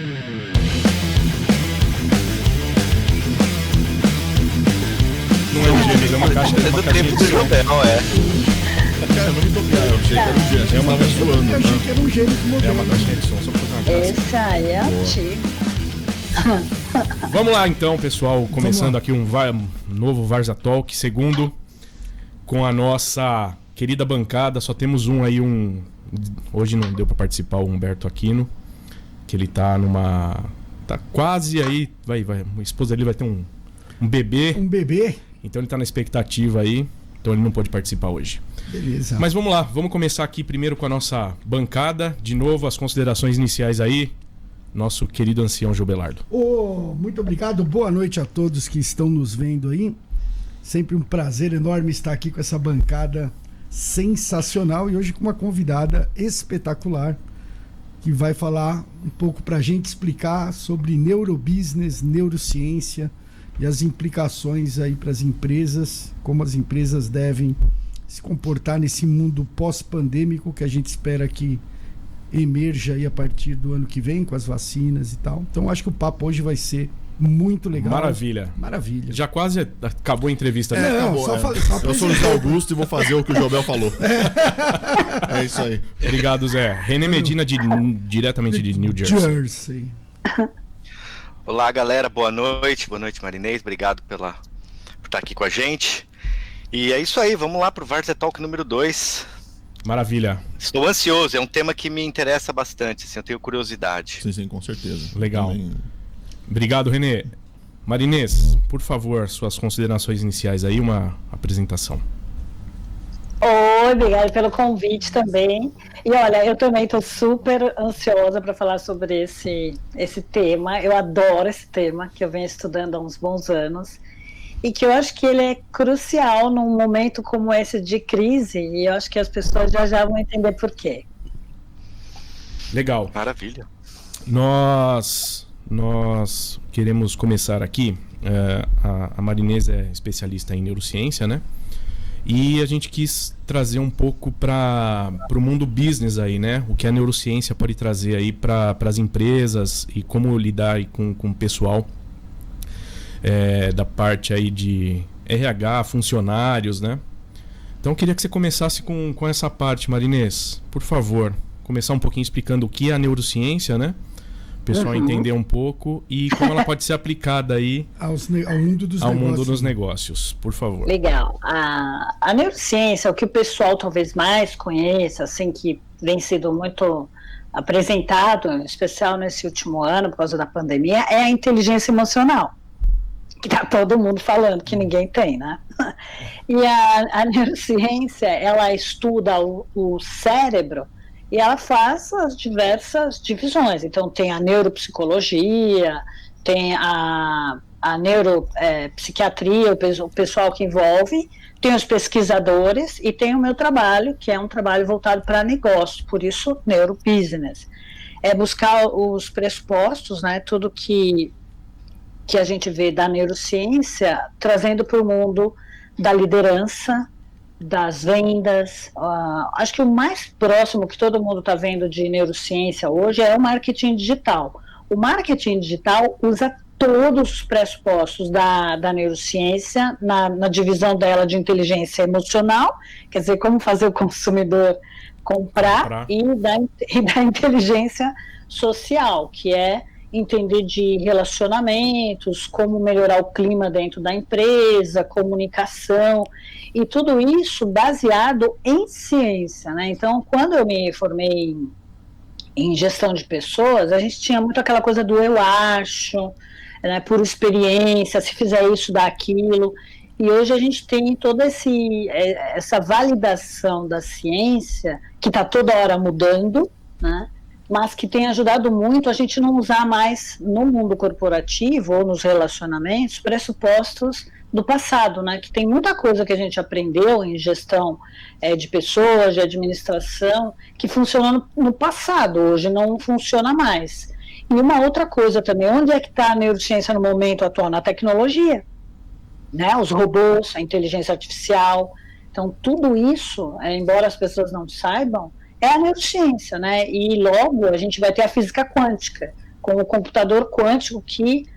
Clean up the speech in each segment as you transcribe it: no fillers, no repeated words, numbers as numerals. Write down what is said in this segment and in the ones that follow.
Não é um gênio, é uma caixa de som. Cara, eu não me toquei, eu achei que era um gênio. É uma vez zoando. Eu achei que era um gênio que É uma caixinha de som, só pra fazer uma graça. Esse aí é antigo. Vamos lá então, pessoal, começando aqui um novo Varza Talk, segundo, com a nossa querida bancada. Só temos hoje não deu pra participar, o Humberto Aquino, que ele tá tá quase aí, a esposa dele vai ter um bebê. Um bebê? Então ele tá na expectativa aí, então ele não pôde participar hoje. Beleza. Mas vamos lá, vamos começar aqui primeiro com a nossa bancada. De novo, as considerações iniciais aí. Nosso querido ancião Gilbelardo. Muito obrigado, boa noite a todos que estão nos vendo aí. Sempre um prazer enorme estar aqui com essa bancada sensacional e hoje com uma convidada espetacular que vai falar um pouco pra gente explicar sobre neurobusiness, neurociência e as implicações aí para as empresas, como as empresas devem se comportar nesse mundo pós-pandêmico que a gente espera que emerja aí a partir do ano que vem com as vacinas e tal. Então acho que o papo hoje vai ser muito legal. Maravilha. Maravilha. Já quase acabou a entrevista, né? Não, só eu sou o José Augusto e vou fazer o que o Jobel falou. É isso aí. Obrigado, Zé. René Medina, diretamente de New Jersey. Olá, galera. Boa noite. Boa noite, Marinês. Obrigado por estar aqui com a gente. E é isso aí. Vamos lá pro Varza Talk número 2. Maravilha. Estou ansioso. É um tema que me interessa bastante. Assim, eu tenho curiosidade. Sim, com certeza. Legal. Também. Obrigado, René. Marinês, por favor, suas considerações iniciais aí, uma apresentação. Oi, obrigada pelo convite também. E olha, eu também estou super ansiosa para falar sobre esse tema. Eu adoro esse tema, que eu venho estudando há uns bons anos. E que eu acho que ele é crucial num momento como esse de crise. E eu acho que as pessoas já vão entender por quê. Legal. Maravilha. Nós queremos começar aqui. A Marinês é especialista em neurociência, né? E a gente quis trazer um pouco para o mundo business aí, né? O que a neurociência pode trazer aí para as empresas e como lidar aí com o pessoal da parte aí de RH, funcionários, né? Então eu queria que você começasse com essa parte, Marinês, por favor. Começar um pouquinho explicando o que é a neurociência, né? O pessoal entender um pouco e como ela pode ser aplicada aí ao mundo dos negócios, por favor. Legal. A neurociência, o que o pessoal talvez mais conheça, assim, que vem sido muito apresentado, em especial nesse último ano, por causa da pandemia, é a inteligência emocional, que está todo mundo falando que ninguém tem, né? E a neurociência, ela estuda o cérebro e ela faz as diversas divisões. Então tem a neuropsicologia, tem a neuropsiquiatria, o pessoal que envolve, tem os pesquisadores e tem o meu trabalho, que é um trabalho voltado para negócio, por isso neurobusiness. É buscar os pressupostos, né, tudo que a gente vê da neurociência, trazendo para o mundo da liderança, das vendas. Acho que o mais próximo que todo mundo está vendo de neurociência hoje é o marketing digital. O marketing digital usa todos os pressupostos da neurociência na divisão dela de inteligência emocional, quer dizer, como fazer o consumidor comprar. E da inteligência social, que é entender de relacionamentos, como melhorar o clima dentro da empresa, comunicação, e tudo isso baseado em ciência, né? Então, quando eu me formei em gestão de pessoas, a gente tinha muito aquela coisa do eu acho, né, por experiência, se fizer isso, dá aquilo, e hoje a gente tem toda essa validação da ciência, que está toda hora mudando, né? Mas que tem ajudado muito a gente não usar mais no mundo corporativo ou nos relacionamentos pressupostos do passado, né? Que tem muita coisa que a gente aprendeu em gestão de pessoas, de administração, que funcionou no passado, hoje não funciona mais. E uma outra coisa também, onde é que está a neurociência no momento atual? Na tecnologia, né? Os robôs, a inteligência artificial. Então, tudo isso, embora as pessoas não saibam, é a neurociência, né? E logo a gente vai ter a física quântica, com o computador quântico, que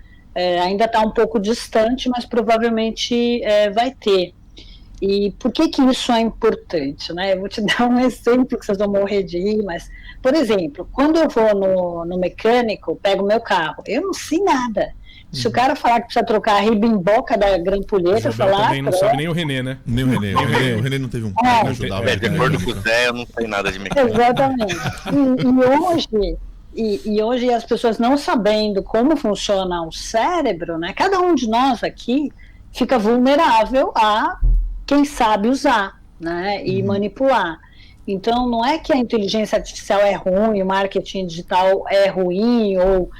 ainda está um pouco distante, mas provavelmente vai ter. E por que isso é importante, né? Eu vou te dar um exemplo que vocês vão morrer de rir, mas, por exemplo, quando eu vou no mecânico, pego o meu carro, eu não sei nada. Se o cara falar que precisa trocar a ribimboca da grampulheta, falar... também não sabe nem o René, né? Nem o René. O René não teve um pai que ajudava. De acordo com o Zé, eu não sei nada de mecânica. Exatamente. E hoje as pessoas não sabendo como funciona o cérebro, né? Cada um de nós aqui fica vulnerável a quem sabe usar, né? E manipular. Então, não é que a inteligência artificial é ruim, o marketing digital é ruim, ou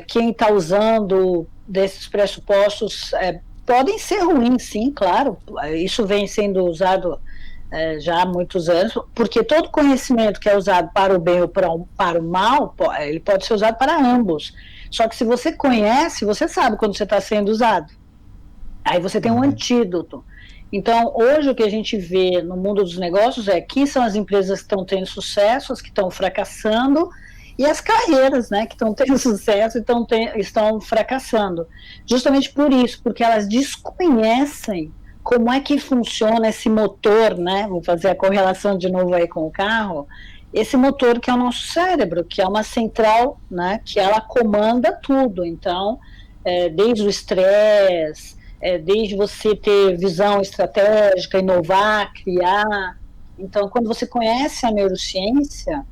quem está usando desses pressupostos podem ser ruins, sim, claro. Isso vem sendo usado já há muitos anos, porque todo conhecimento que é usado para o bem ou para o mal, ele pode ser usado para ambos. Só que se você conhece, você sabe quando você está sendo usado. Aí você tem um antídoto. Então, hoje o que a gente vê no mundo dos negócios quem são as empresas que estão tendo sucesso, as que estão fracassando, e as carreiras, né, que estão tendo sucesso e estão fracassando. Justamente por isso, porque elas desconhecem como é que funciona esse motor, né, vou fazer a correlação de novo aí com o carro, esse motor que é o nosso cérebro, que é uma central, né, que ela comanda tudo. Então, desde o estresse, desde você ter visão estratégica, inovar, criar. Então, quando você conhece a neurociência,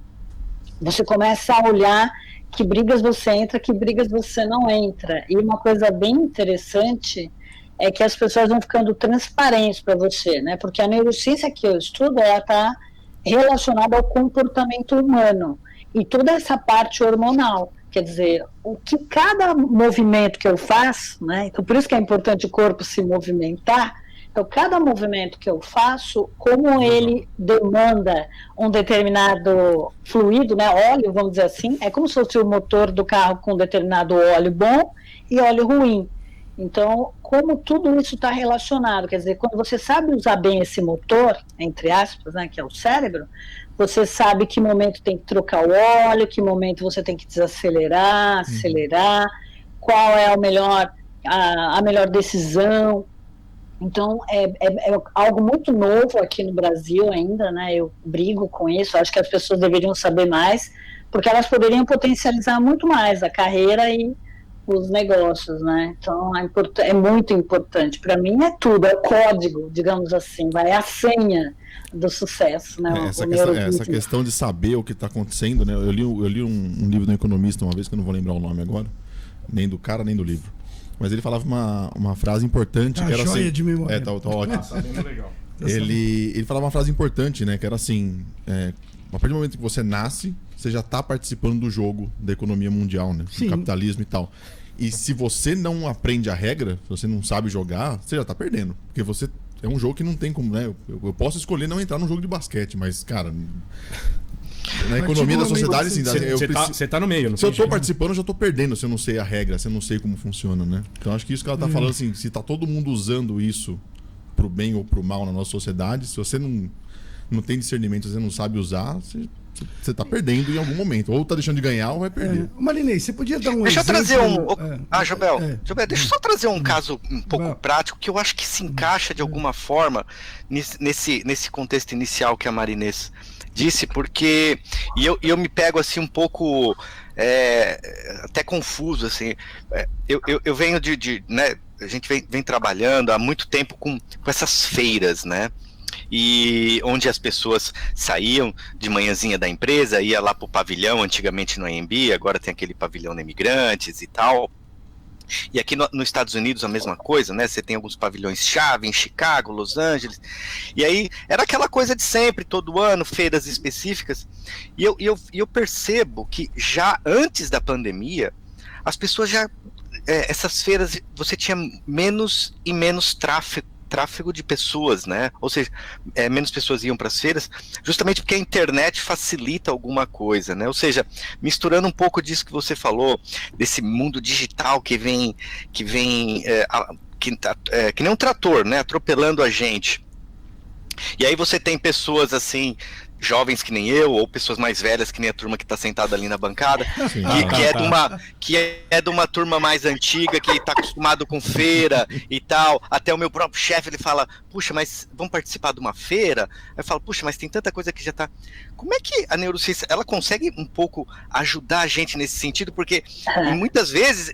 você começa a olhar que brigas você entra, que brigas você não entra. E uma coisa bem interessante é que as pessoas vão ficando transparentes para você, né? Porque a neurociência que eu estudo, ela está relacionada ao comportamento humano e toda essa parte hormonal. Quer dizer, o que cada movimento que eu faço, né? Então, por isso que é importante o corpo se movimentar. Então, cada movimento que eu faço, como ele demanda um determinado fluido, né? Óleo, vamos dizer assim, é como se fosse o motor do carro com determinado óleo bom e óleo ruim. Então, como tudo isso está relacionado, quer dizer, quando você sabe usar bem esse motor, entre aspas, né, que é o cérebro, você sabe que momento tem que trocar o óleo, que momento você tem que desacelerar, acelerar, qual é a melhor decisão. Então, é algo muito novo aqui no Brasil ainda, né? Eu brigo com isso, acho que as pessoas deveriam saber mais, porque elas poderiam potencializar muito mais a carreira e os negócios, né? Então, é muito importante. Para mim é tudo, é o código, digamos assim, é a senha do sucesso, né? Essa questão de saber o que está acontecendo, né? Eu li um livro do economista uma vez, que eu não vou lembrar o nome agora, nem do cara, nem do livro. Mas ele falava uma frase importante, que era joia assim... de memória. Tá ótimo. Tá bem legal. Ele falava uma frase importante, né? Que era assim... a partir do momento que você nasce, você já está participando do jogo da economia mundial, né? Do capitalismo e tal. E se você não aprende a regra, se você não sabe jogar, você já tá perdendo. Porque você é um jogo que não tem como, né? Eu posso escolher não entrar num jogo de basquete, mas, cara, na economia da sociedade, assim, você tá no meio, não se eu tô participando, eu já tô perdendo se eu não sei a regra, se eu não sei como funciona, né? Então acho que isso que ela tá falando, assim, se tá todo mundo usando isso pro bem ou pro mal na nossa sociedade, se você não tem discernimento, se você não sabe usar, você tá perdendo em algum momento. Ou tá deixando de ganhar ou vai perder. Marinês, você podia dar um Deixa exemplo... eu trazer Jobel, deixa eu só trazer um caso um pouco prático, que eu acho que se encaixa de alguma forma nesse contexto inicial que a Marinês disse, porque... E eu me pego assim um pouco... até confuso, assim. Eu venho né, a gente vem trabalhando há muito tempo com essas feiras, né? E onde as pessoas saíam de manhãzinha da empresa, ia lá pro pavilhão, antigamente no AMB, agora tem aquele pavilhão de imigrantes e tal. E aqui nos Estados Unidos a mesma coisa, né? Você tem alguns pavilhões-chave em Chicago, Los Angeles. E aí era aquela coisa de sempre, todo ano, feiras específicas. E eu percebo que já antes da pandemia, as pessoas já... essas feiras, você tinha menos e menos tráfego de pessoas, né? Ou seja, menos pessoas iam para as feiras, justamente porque a internet facilita alguma coisa, né? Ou seja, misturando um pouco disso que você falou, desse mundo digital que nem um trator, né? Atropelando a gente. E aí você tem pessoas assim, jovens que nem eu, ou pessoas mais velhas que nem a turma que está sentada ali na bancada, que é de uma turma mais antiga, que está acostumado com feira e tal. Até o meu próprio chefe, ele fala, puxa, mas vamos participar de uma feira? Eu falo, puxa, mas tem tanta coisa que já está... Como é que a neurociência, ela consegue um pouco ajudar a gente nesse sentido? Porque muitas vezes,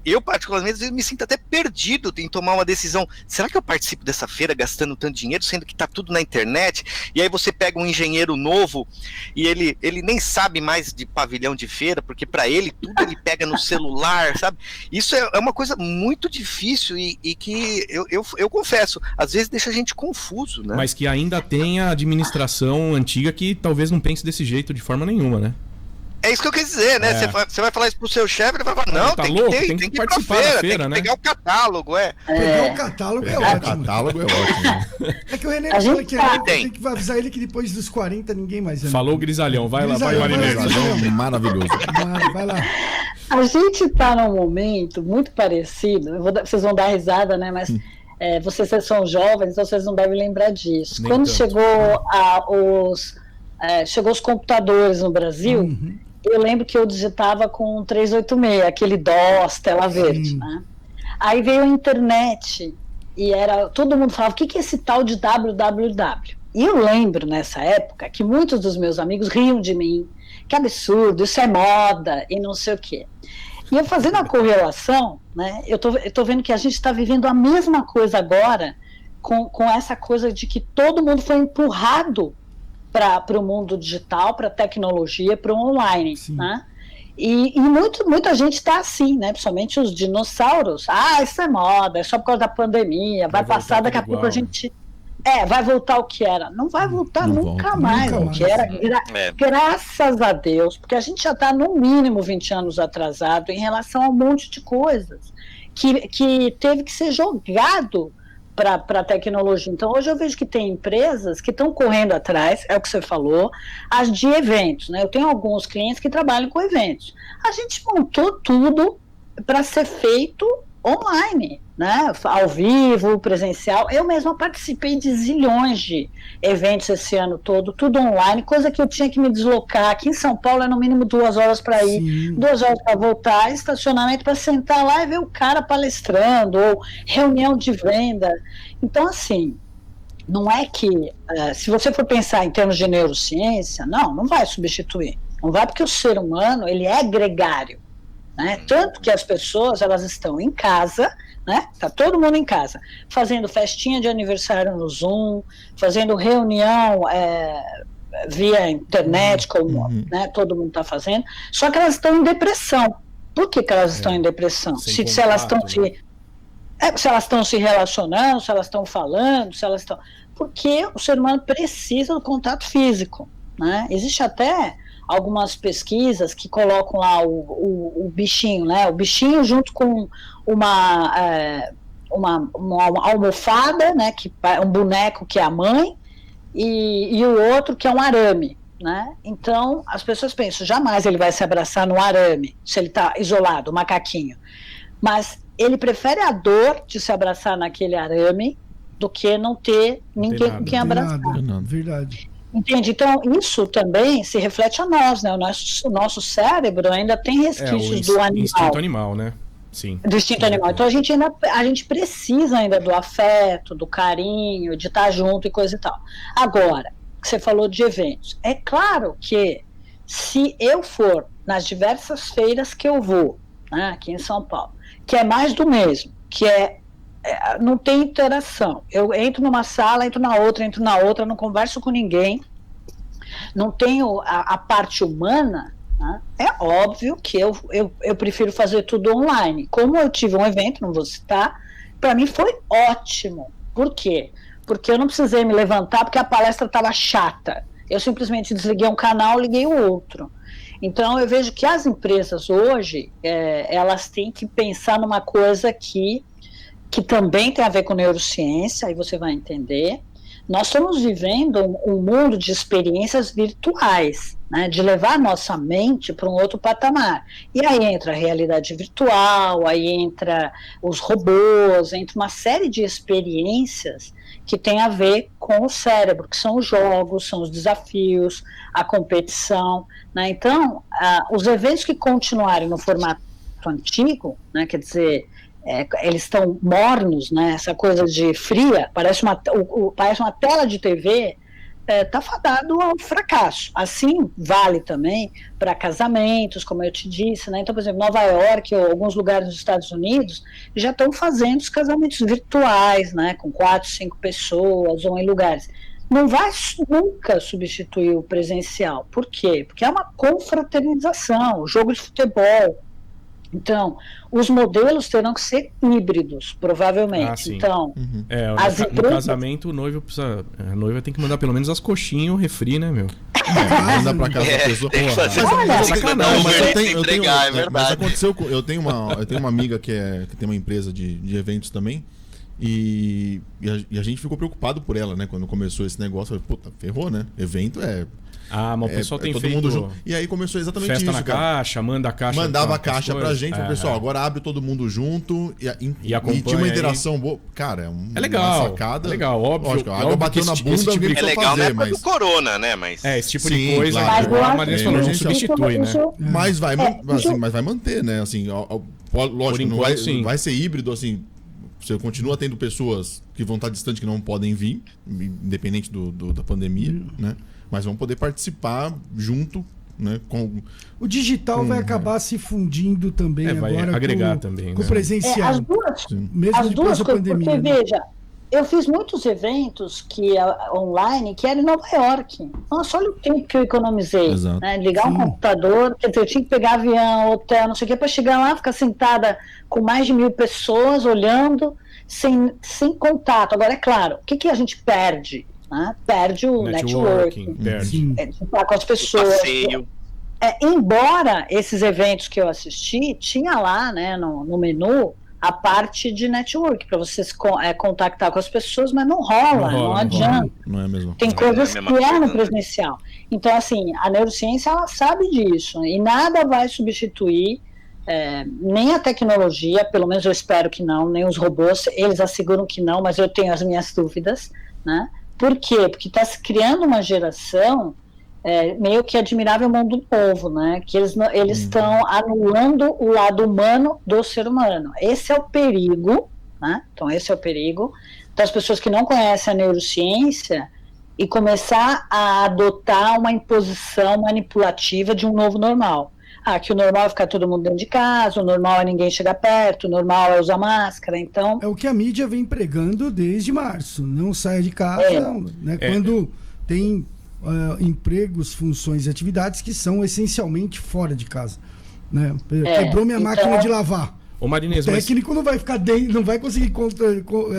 eu particularmente me sinto até perdido em tomar uma decisão. Será que eu participo dessa feira gastando tanto dinheiro, sendo que está tudo na internet? E aí você pega um engenheiro novo e ele nem sabe mais de pavilhão de feira, porque para ele tudo ele pega no celular, sabe? Isso é uma coisa muito difícil e que eu confesso, às vezes deixa a gente confuso, né? Mas que ainda tem a administração antiga que talvez não pense desse jeito de forma nenhuma, né? É isso que eu quis dizer, né? Você vai falar isso pro seu chefe, ele vai falar, não, tá tem louco? Tem que participar da feira, tem que pegar o catálogo, Pegar o catálogo é ótimo. O catálogo é ótimo. É que o René fala que tem que avisar ele que depois dos 40 ninguém mais... Falou o Grisalhão, vai lá, vai Marinês. Maravilhoso. Vai lá. A gente tá num momento muito parecido, vocês vão dar risada, né, mas... vocês são jovens, então vocês não devem lembrar disso. Nem Quando tanto. chegou os computadores no Brasil, eu lembro que eu digitava com 386, aquele DOS, tela verde, né? Aí veio a internet e todo mundo falava, o que é esse tal de www? E eu lembro nessa época que muitos dos meus amigos riam de mim, que absurdo, isso é moda e não sei o quê. E eu fazendo a correlação, né, eu tô vendo que a gente está vivendo a mesma coisa agora com essa coisa de que todo mundo foi empurrado para o mundo digital, para a tecnologia, para o online, né? E muita gente está assim, né? Principalmente os dinossauros. Isso é moda, é só por causa da pandemia, vai passar, daqui a pouco a gente... vai voltar o que era. Não vai voltar nunca mais o que era. Graças a Deus, porque a gente já está no mínimo 20 anos atrasado em relação a um monte de coisas que teve que ser jogado para a tecnologia. Então, hoje eu vejo que tem empresas que estão correndo atrás, é o que você falou, as de eventos, né? Eu tenho alguns clientes que trabalham com eventos. A gente montou tudo para ser feito online, né? Ao vivo, presencial. Eu mesma participei de zilhões de eventos esse ano todo, tudo online, coisa que eu tinha que me deslocar. Aqui em São Paulo é no mínimo 2 horas para ir, 2 horas para voltar, estacionamento para sentar lá e ver o cara palestrando, ou reunião de venda. Então, assim, não é que, se você for pensar em termos de neurociência, não vai substituir. Não vai, porque o ser humano, ele é gregário. Né? Tanto que as pessoas, elas estão em casa, né? Tá todo mundo em casa, fazendo festinha de aniversário no Zoom, fazendo reunião via internet, como né, todo mundo está fazendo, só que elas estão em depressão. Por que elas estão em depressão? Se elas estão se elas estão se relacionando, se elas estão falando, se elas estão... Porque o ser humano precisa do contato físico, né? Existe até algumas pesquisas que colocam lá o bichinho, né? O bichinho junto com uma almofada, né? Que é um boneco que é a mãe, e o outro que é um arame, né? Então as pessoas pensam, jamais ele vai se abraçar no arame, se ele está isolado, o macaquinho. Mas ele prefere a dor de se abraçar naquele arame do que não ter ninguém com quem abraçar. Verdade. Entende? Então, isso também se reflete a nós, né? O nosso cérebro ainda tem resquícios do animal. Instinto animal, né? Sim. Do instinto animal. Então, a gente precisa ainda do afeto, do carinho, de estar junto e coisa e tal. Agora, você falou de eventos. É claro que se eu for nas diversas feiras que eu vou, né, aqui em São Paulo, que é mais do mesmo, que não tem interação. Eu entro numa sala, entro na outra, não converso com ninguém, não tenho a parte humana, né? É óbvio que eu prefiro fazer tudo online. Como eu tive um evento, não vou citar, para mim foi ótimo. Por quê? Porque eu não precisei me levantar porque a palestra estava chata. Eu simplesmente desliguei um canal, liguei o outro. Então eu vejo que as empresas hoje, elas têm que pensar numa coisa que também tem a ver com neurociência, aí você vai entender, nós estamos vivendo um mundo de experiências virtuais, né, de levar a nossa mente para um outro patamar. E aí entra a realidade virtual, aí entra os robôs, entra uma série de experiências que tem a ver com o cérebro, que são os jogos, são os desafios, a competição, né? Então, os eventos que continuarem no formato antigo, né, quer dizer, eles estão mornos, né, essa coisa de fria, parece uma tela de TV, está fadado ao fracasso. Assim vale também para casamentos, como eu te disse, né? Então, por exemplo, Nova York ou alguns lugares dos Estados Unidos já estão fazendo os casamentos virtuais, né? Com 4, 5 pessoas ou em lugares. Não vai nunca substituir o presencial. Por quê? Porque é uma confraternização, o jogo de futebol. Então, os modelos terão que ser híbridos, provavelmente. Então, no casamento, a noiva tem que mandar pelo menos as coxinhas e o refri, né, meu? Manda pra casa da pessoa. Mas aconteceu, eu tenho uma amiga que tem uma empresa de eventos também. E a gente ficou preocupado por ela, né? Quando começou esse negócio, eu falei, puta, ferrou, né? Evento mas o pessoal tem todo feito mundo junto. E aí começou exatamente festa isso, na cara. caixa, mandava a caixa pra gente, pessoal, agora abre todo mundo junto e tinha uma interação boa. Cara, é legal, uma sacada. É legal, óbvio. Lógico, a água bateu na bunda, alguém é legal na época do corona, né? Mas... esse tipo de coisa, a Marina falou, não substitui, né? Mas vai manter, né? Assim, lógico, não vai ser híbrido, assim. Você continua tendo pessoas que vão estar distantes, que não podem vir, independente da pandemia, né? Mas vão poder participar junto, né? O digital vai acabar se fundindo também vai agora agregar também, com o presencial. As duas coisas, pandemia, porque veja, eu fiz muitos eventos online que era em Nova York. Nossa, olha o tempo que eu economizei. Né? Ligar um computador, quer dizer, eu tinha que pegar avião, hotel, não sei o que, para chegar lá, ficar sentada com mais de 1.000 pessoas olhando, sem contato. Agora, é claro, o que a gente perde? Né? Perde o networking, de estar com as pessoas. Embora esses eventos que eu assisti, tinha lá, né, no menu, a parte de network, para você contactar com as pessoas, mas não rola, não adianta. Não é mesmo. Tem coisas que é no presencial. Então, assim, a neurociência, ela sabe disso, e nada vai substituir nem a tecnologia, pelo menos eu espero que não, nem os robôs, eles asseguram que não, mas eu tenho as minhas dúvidas, né? Por quê? Porque está se criando uma geração meio que admirável mundo novo, né? Que eles estão anulando o lado humano do ser humano. Esse é o perigo, né? Então esse é o perigo das pessoas que não conhecem a neurociência e começar a adotar uma imposição manipulativa de um novo normal. Que o normal é ficar todo mundo dentro de casa, o normal é ninguém chegar perto, o normal é usar máscara, então... É o que a mídia vem pregando desde março, não saia de casa, né? Quando tem empregos, funções e atividades que são essencialmente fora de casa, né? Quebrou minha máquina de lavar. Ô, Marinês, o técnico não vai ficar dentro, não vai conseguir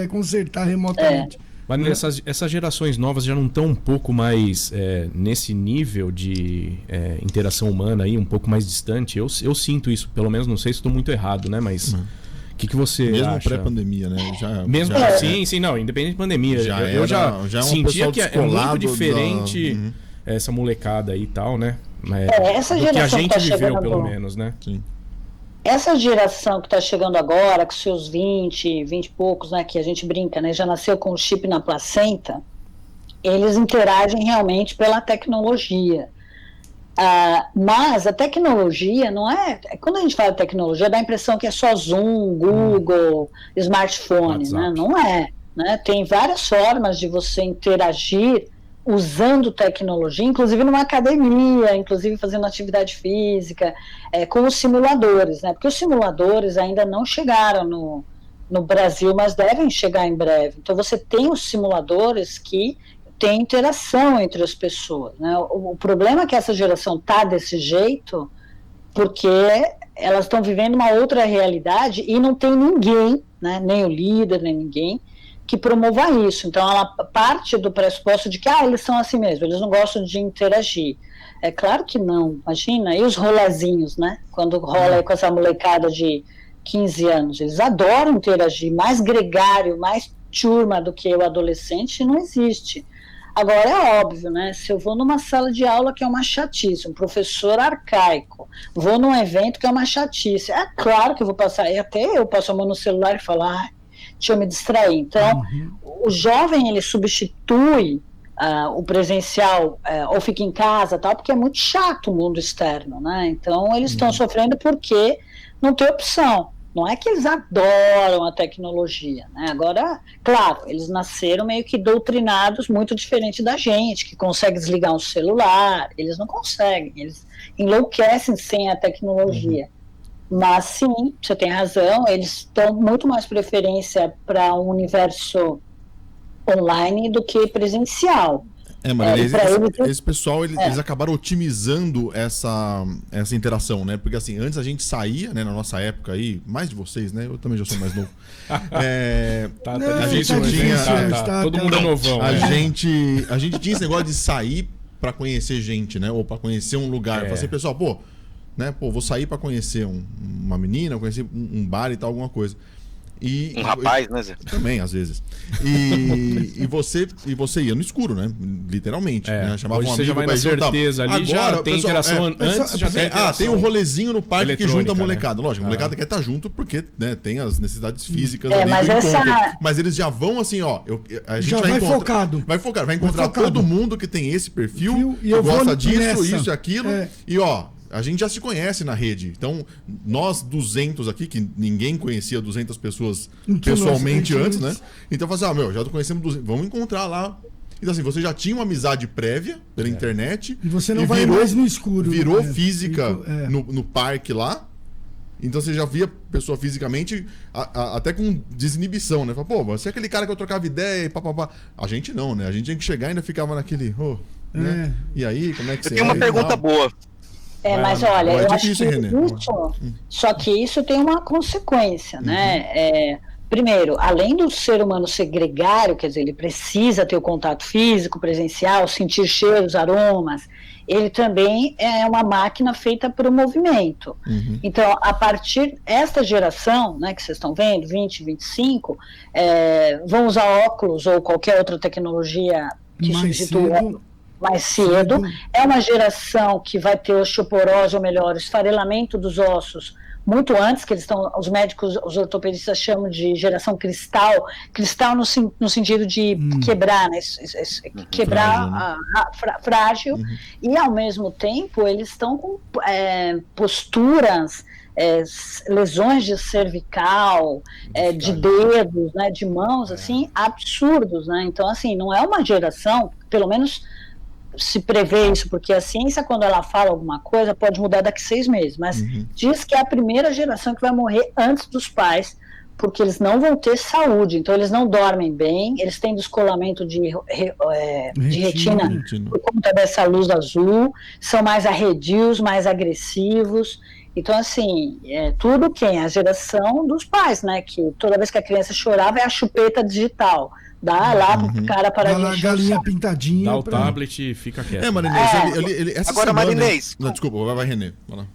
consertar remotamente. Mas essas gerações novas já não estão um pouco mais nesse nível de interação humana aí, um pouco mais distante? Eu sinto isso, pelo menos, não sei se estou muito errado, né? Mas o que você mesmo acha? Pré-pandemia, né? Sim, não, independente de pandemia. Eu já sentia que é muito diferente essa molecada aí e tal, né? Essa do que a gente tá viveu, pelo menos, né? Sim. Essa geração que está chegando agora, com seus 20 e poucos, né, que a gente brinca, né, já nasceu com o chip na placenta, eles interagem realmente pela tecnologia. Mas a tecnologia não é... Quando a gente fala de tecnologia, dá a impressão que é só Zoom, Google, smartphone, né? Não é. Né? Tem várias formas de você interagir usando tecnologia, inclusive numa academia, inclusive fazendo atividade física, com os simuladores, né? Porque os simuladores ainda não chegaram no Brasil, mas devem chegar em breve. Então você tem os simuladores que têm interação entre as pessoas, né? O problema é que essa geração está desse jeito porque elas estão vivendo uma outra realidade e não tem ninguém, né? Nem o líder, nem ninguém, que promova isso. Então ela parte do pressuposto de que eles são assim mesmo, eles não gostam de interagir. É claro que não, imagina, e os rolezinhos, né? Quando rola aí com essa molecada de 15 anos, eles adoram interagir, mais gregário, mais turma do que o adolescente não existe. Agora, é óbvio, né? Se eu vou numa sala de aula que é uma chatice, um professor arcaico, vou num evento que é uma chatice, é claro que eu vou passar, e até eu passo a mão no celular e falar, deixa eu me distrair. Então, o jovem, ele substitui o presencial, ou fica em casa, tal, porque é muito chato o mundo externo, né? Então, eles estão sofrendo porque não tem opção. Não é que eles adoram a tecnologia, né? Agora, claro, eles nasceram meio que doutrinados, muito diferente da gente, que consegue desligar um celular. Eles não conseguem, eles enlouquecem sem a tecnologia. Mas sim, você tem razão, eles dão muito mais preferência para um universo online do que presencial. Marília, esse pessoal, eles acabaram otimizando essa interação, né? Porque assim, antes a gente saía, né, na nossa época aí, mais de vocês, né? Eu também já sou mais novo. A gente tinha... todo mundo é novão. A gente tinha esse negócio de sair pra conhecer gente, né? Ou pra conhecer um lugar. Falei assim, pessoal, vou sair pra conhecer uma menina, conhecer um bar e tal, alguma coisa. Um rapaz, né, Zé? Também, às vezes. E você ia no escuro, né? Literalmente. Né? Chamava um amigo, já vai na certeza ali, agora, já tem interação antes, já tem interação. Tem um rolezinho no parque que junta a molecada. Né? Lógico, a molecada quer estar junto porque, né, tem as necessidades físicas ali do encontro. Mas eles já vão assim, a gente já vai focado. Vai encontrar todo mundo que tem esse perfil, que gosta disso, isso e aquilo. E a gente já se conhece na rede. Então, nós 200 aqui, que ninguém conhecia 200 pessoas pessoalmente antes, né? Então, já conhecemos 200, vamos encontrar lá. Então, assim, você já tinha uma amizade prévia pela internet. E você não vai mais no escuro. Virou física no parque lá. Então, você já via a pessoa fisicamente até com desinibição, né? Fala, você é aquele cara que eu trocava ideia e papapá. A gente não, né? A gente tinha que chegar e ainda ficava naquele... né? E aí, como é que você... Eu tenho uma pergunta boa. Mas olha, eu acho que só que isso tem uma consequência, né? Primeiro, além do ser humano ser gregário, quer dizer, ele precisa ter o contato físico, presencial, sentir cheiros, aromas, ele também é uma máquina feita para o movimento. Então, a partir desta geração, né, que vocês estão vendo, 20, 25, vão usar óculos ou qualquer outra tecnologia que substitua mais cedo. É uma geração que vai ter osteoporose, ou melhor, esfarelamento dos ossos muito antes, que os médicos, os ortopedistas chamam de geração cristal no sentido de quebrar, né? Quebrar frágil, e ao mesmo tempo eles estão com posturas, lesões de cervical, de dedos, né, de mãos, assim, absurdos, né? Então, assim, não é uma geração, pelo menos se prevê isso, porque a ciência, quando ela fala alguma coisa, pode mudar daqui 6 meses, mas diz que é a primeira geração que vai morrer antes dos pais, porque eles não vão ter saúde, então eles não dormem bem, eles têm descolamento de retina por conta dessa luz azul, são mais arredios, mais agressivos. Então, assim, tudo a geração dos pais, né, que toda vez que a criança chorava é a chupeta digital. Dá lá pro cara para a galinha pintadinha. Dá o tablet e fica quieto. Marinês, agora, Marinês... Não, desculpa, vai Renê. Vai lá.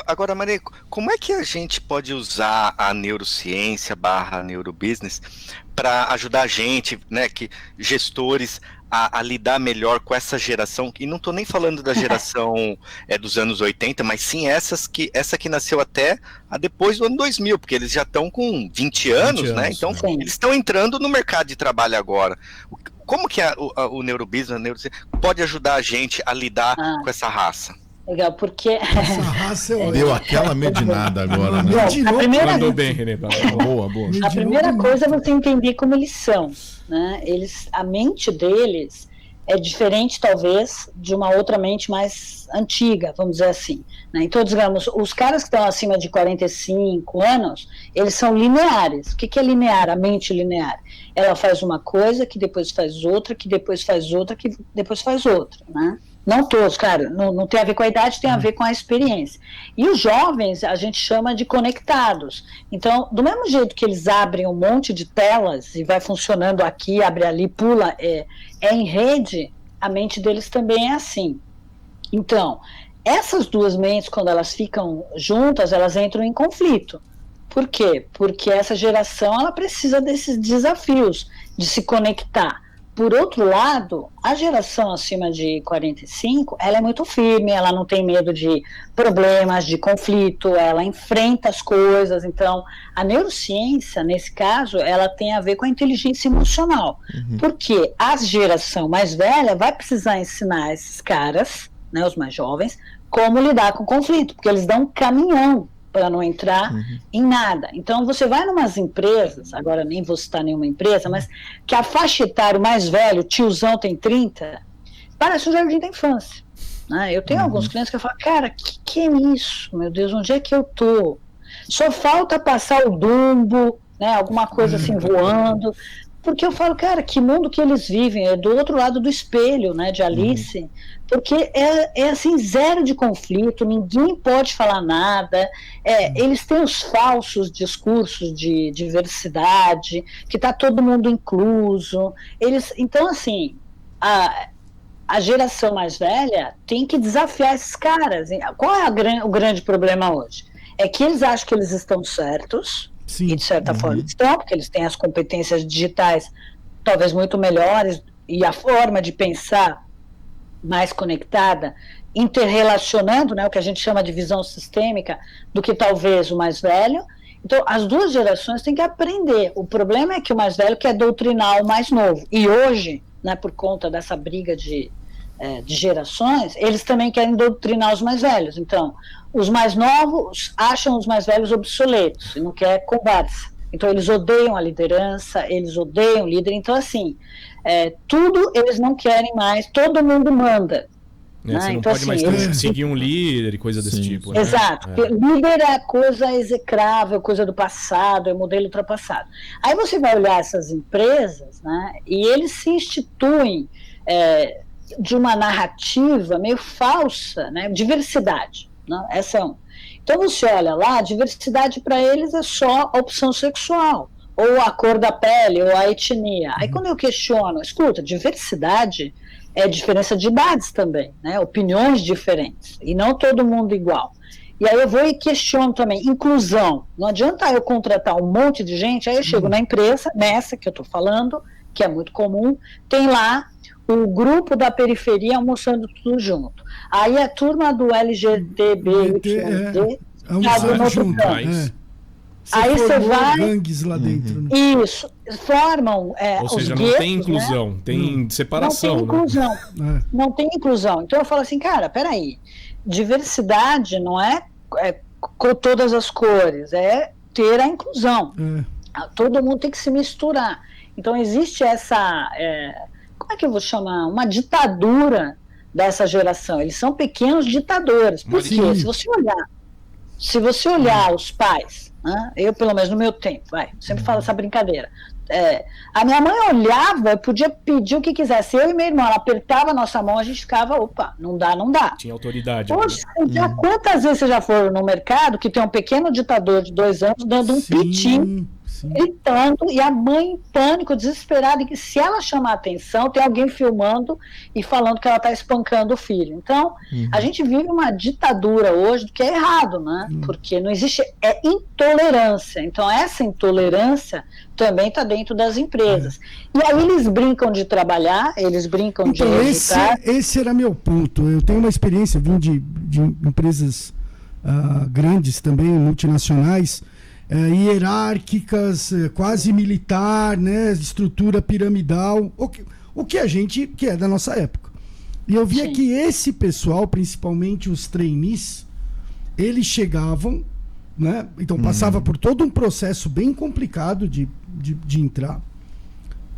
Agora, Marinês, como é que a gente pode usar a neurociência / neurobusiness para ajudar a gente, né, gestores, a lidar melhor com essa geração? E não estou nem falando da geração dos anos 80, mas sim essa que nasceu até depois do ano 2000, porque eles já estão com 20 anos, né? Então, eles estão entrando no mercado de trabalho agora. Como que o neurobusiness, a neurociência, pode ajudar a gente a lidar com essa raça? Legal, porque... Essa raça deu aquela medinada agora, né? Mandou bem, Renê. Boa. A primeira coisa é você entender como eles são, né? A mente deles é diferente, talvez, de uma outra mente mais antiga, vamos dizer assim, né? Então, digamos, os caras que estão acima de 45 anos, eles são lineares. O que é linear? A mente linear. Ela faz uma coisa, que depois faz outra, que depois faz outra, que depois faz outra, né? Não todos, claro, não tem a ver com a idade, tem a ver com a experiência. E os jovens a gente chama de conectados. Então, do mesmo jeito que eles abrem um monte de telas e vai funcionando aqui, abre ali, pula, em rede, a mente deles também é assim. Então, essas duas mentes, quando elas ficam juntas, elas entram em conflito. Por quê? Porque essa geração ela precisa desses desafios de se conectar. Por outro lado, a geração acima de 45, ela é muito firme, ela não tem medo de problemas, de conflito, ela enfrenta as coisas. Então, a neurociência, nesse caso, ela tem a ver com a inteligência emocional. Porque a geração mais velha vai precisar ensinar esses caras, né, os mais jovens, como lidar com conflito, porque eles dão um caminhão para não entrar em nada. Então, você vai numas empresas, agora nem vou citar nenhuma empresa, mas que a faixa etária mais velho, tiozão tem 30, parece um jardim da infância. Né? Eu tenho alguns clientes que eu falo, cara, que é isso? Meu Deus, onde é que eu tô? Só falta passar o Dumbo, né, alguma coisa assim voando, porque eu falo, cara, que mundo que eles vivem, é do outro lado do espelho, né, de Alice, porque é assim, zero de conflito, ninguém pode falar nada, eles têm os falsos discursos de diversidade, que está todo mundo incluso, então assim, a geração mais velha tem que desafiar esses caras. Qual é o grande problema hoje? É que eles acham que eles estão certos, e de certa forma estão, porque eles têm as competências digitais talvez muito melhores, e a forma de pensar mais conectada, interrelacionando, né, o que a gente chama de visão sistêmica, do que talvez o mais velho. Então, as duas gerações têm que aprender. O problema é que o mais velho quer doutrinar o mais novo. E hoje, né, por conta dessa briga de gerações, eles também querem doutrinar os mais velhos. Então, os mais novos acham os mais velhos obsoletos e não quer conversa. Então, eles odeiam a liderança, eles odeiam o líder. Então, assim, tudo eles não querem mais, todo mundo manda. Né? Você não então, pode assim, mais seguir um líder e coisa desse tipo. Né? Exato. Líder é coisa execrável, coisa do passado, é modelo ultrapassado. Aí você vai olhar essas empresas, né, e eles se instituem de uma narrativa meio falsa, né, diversidade. Né? Essa é uma. Então você olha lá, diversidade para eles é só a opção sexual, ou a cor da pele, ou a etnia. Aí quando eu questiono, escuta, diversidade é diferença de idades também, né? Opiniões diferentes, e não todo mundo igual. E aí eu vou e questiono também, inclusão. Não adianta eu contratar um monte de gente, aí eu chego na empresa, nessa que eu estou falando, que é muito comum, tem lá o grupo da periferia almoçando tudo junto. Aí a turma do LGTB, aí você vai gangues lá dentro, né? Isso, formam ou seja, os não guetos, tem inclusão, né? Tem separação. Não tem inclusão, né? Não tem inclusão. Então eu falo assim, cara, peraí, diversidade não é com todas as cores, é ter a inclusão. Todo mundo tem que se misturar. Então existe essa, como é que eu vou chamar? Uma ditadura dessa geração. Eles são pequenos ditadores. Por quê? Se você olhar os pais, né? Eu, pelo menos no meu tempo, sempre falo essa brincadeira. A minha mãe olhava, eu podia pedir o que quisesse. Eu e meu irmão, ela apertava a nossa mão, a gente ficava, opa, não dá, não dá. Tinha autoridade. Hoje, quantas vezes vocês já foram no mercado que tem um pequeno ditador de 2 anos dando um pitinho, gritando, e a mãe em pânico, desesperada, e que se ela chamar a atenção, tem alguém filmando e falando que ela está espancando o filho. Então, a gente vive uma ditadura hoje, do que é errado, né? Porque não existe intolerância. Então, essa intolerância também está dentro das empresas. E aí eles brincam de trabalhar, eles brincam de editar. Esse era meu ponto. Eu tenho uma experiência, vim de empresas grandes também, multinacionais, hierárquicas, quase militar, né, estrutura piramidal, o que a gente, que é da nossa época. E eu via que esse pessoal, principalmente os trainees, eles chegavam, né, então passava por todo um processo bem complicado de entrar,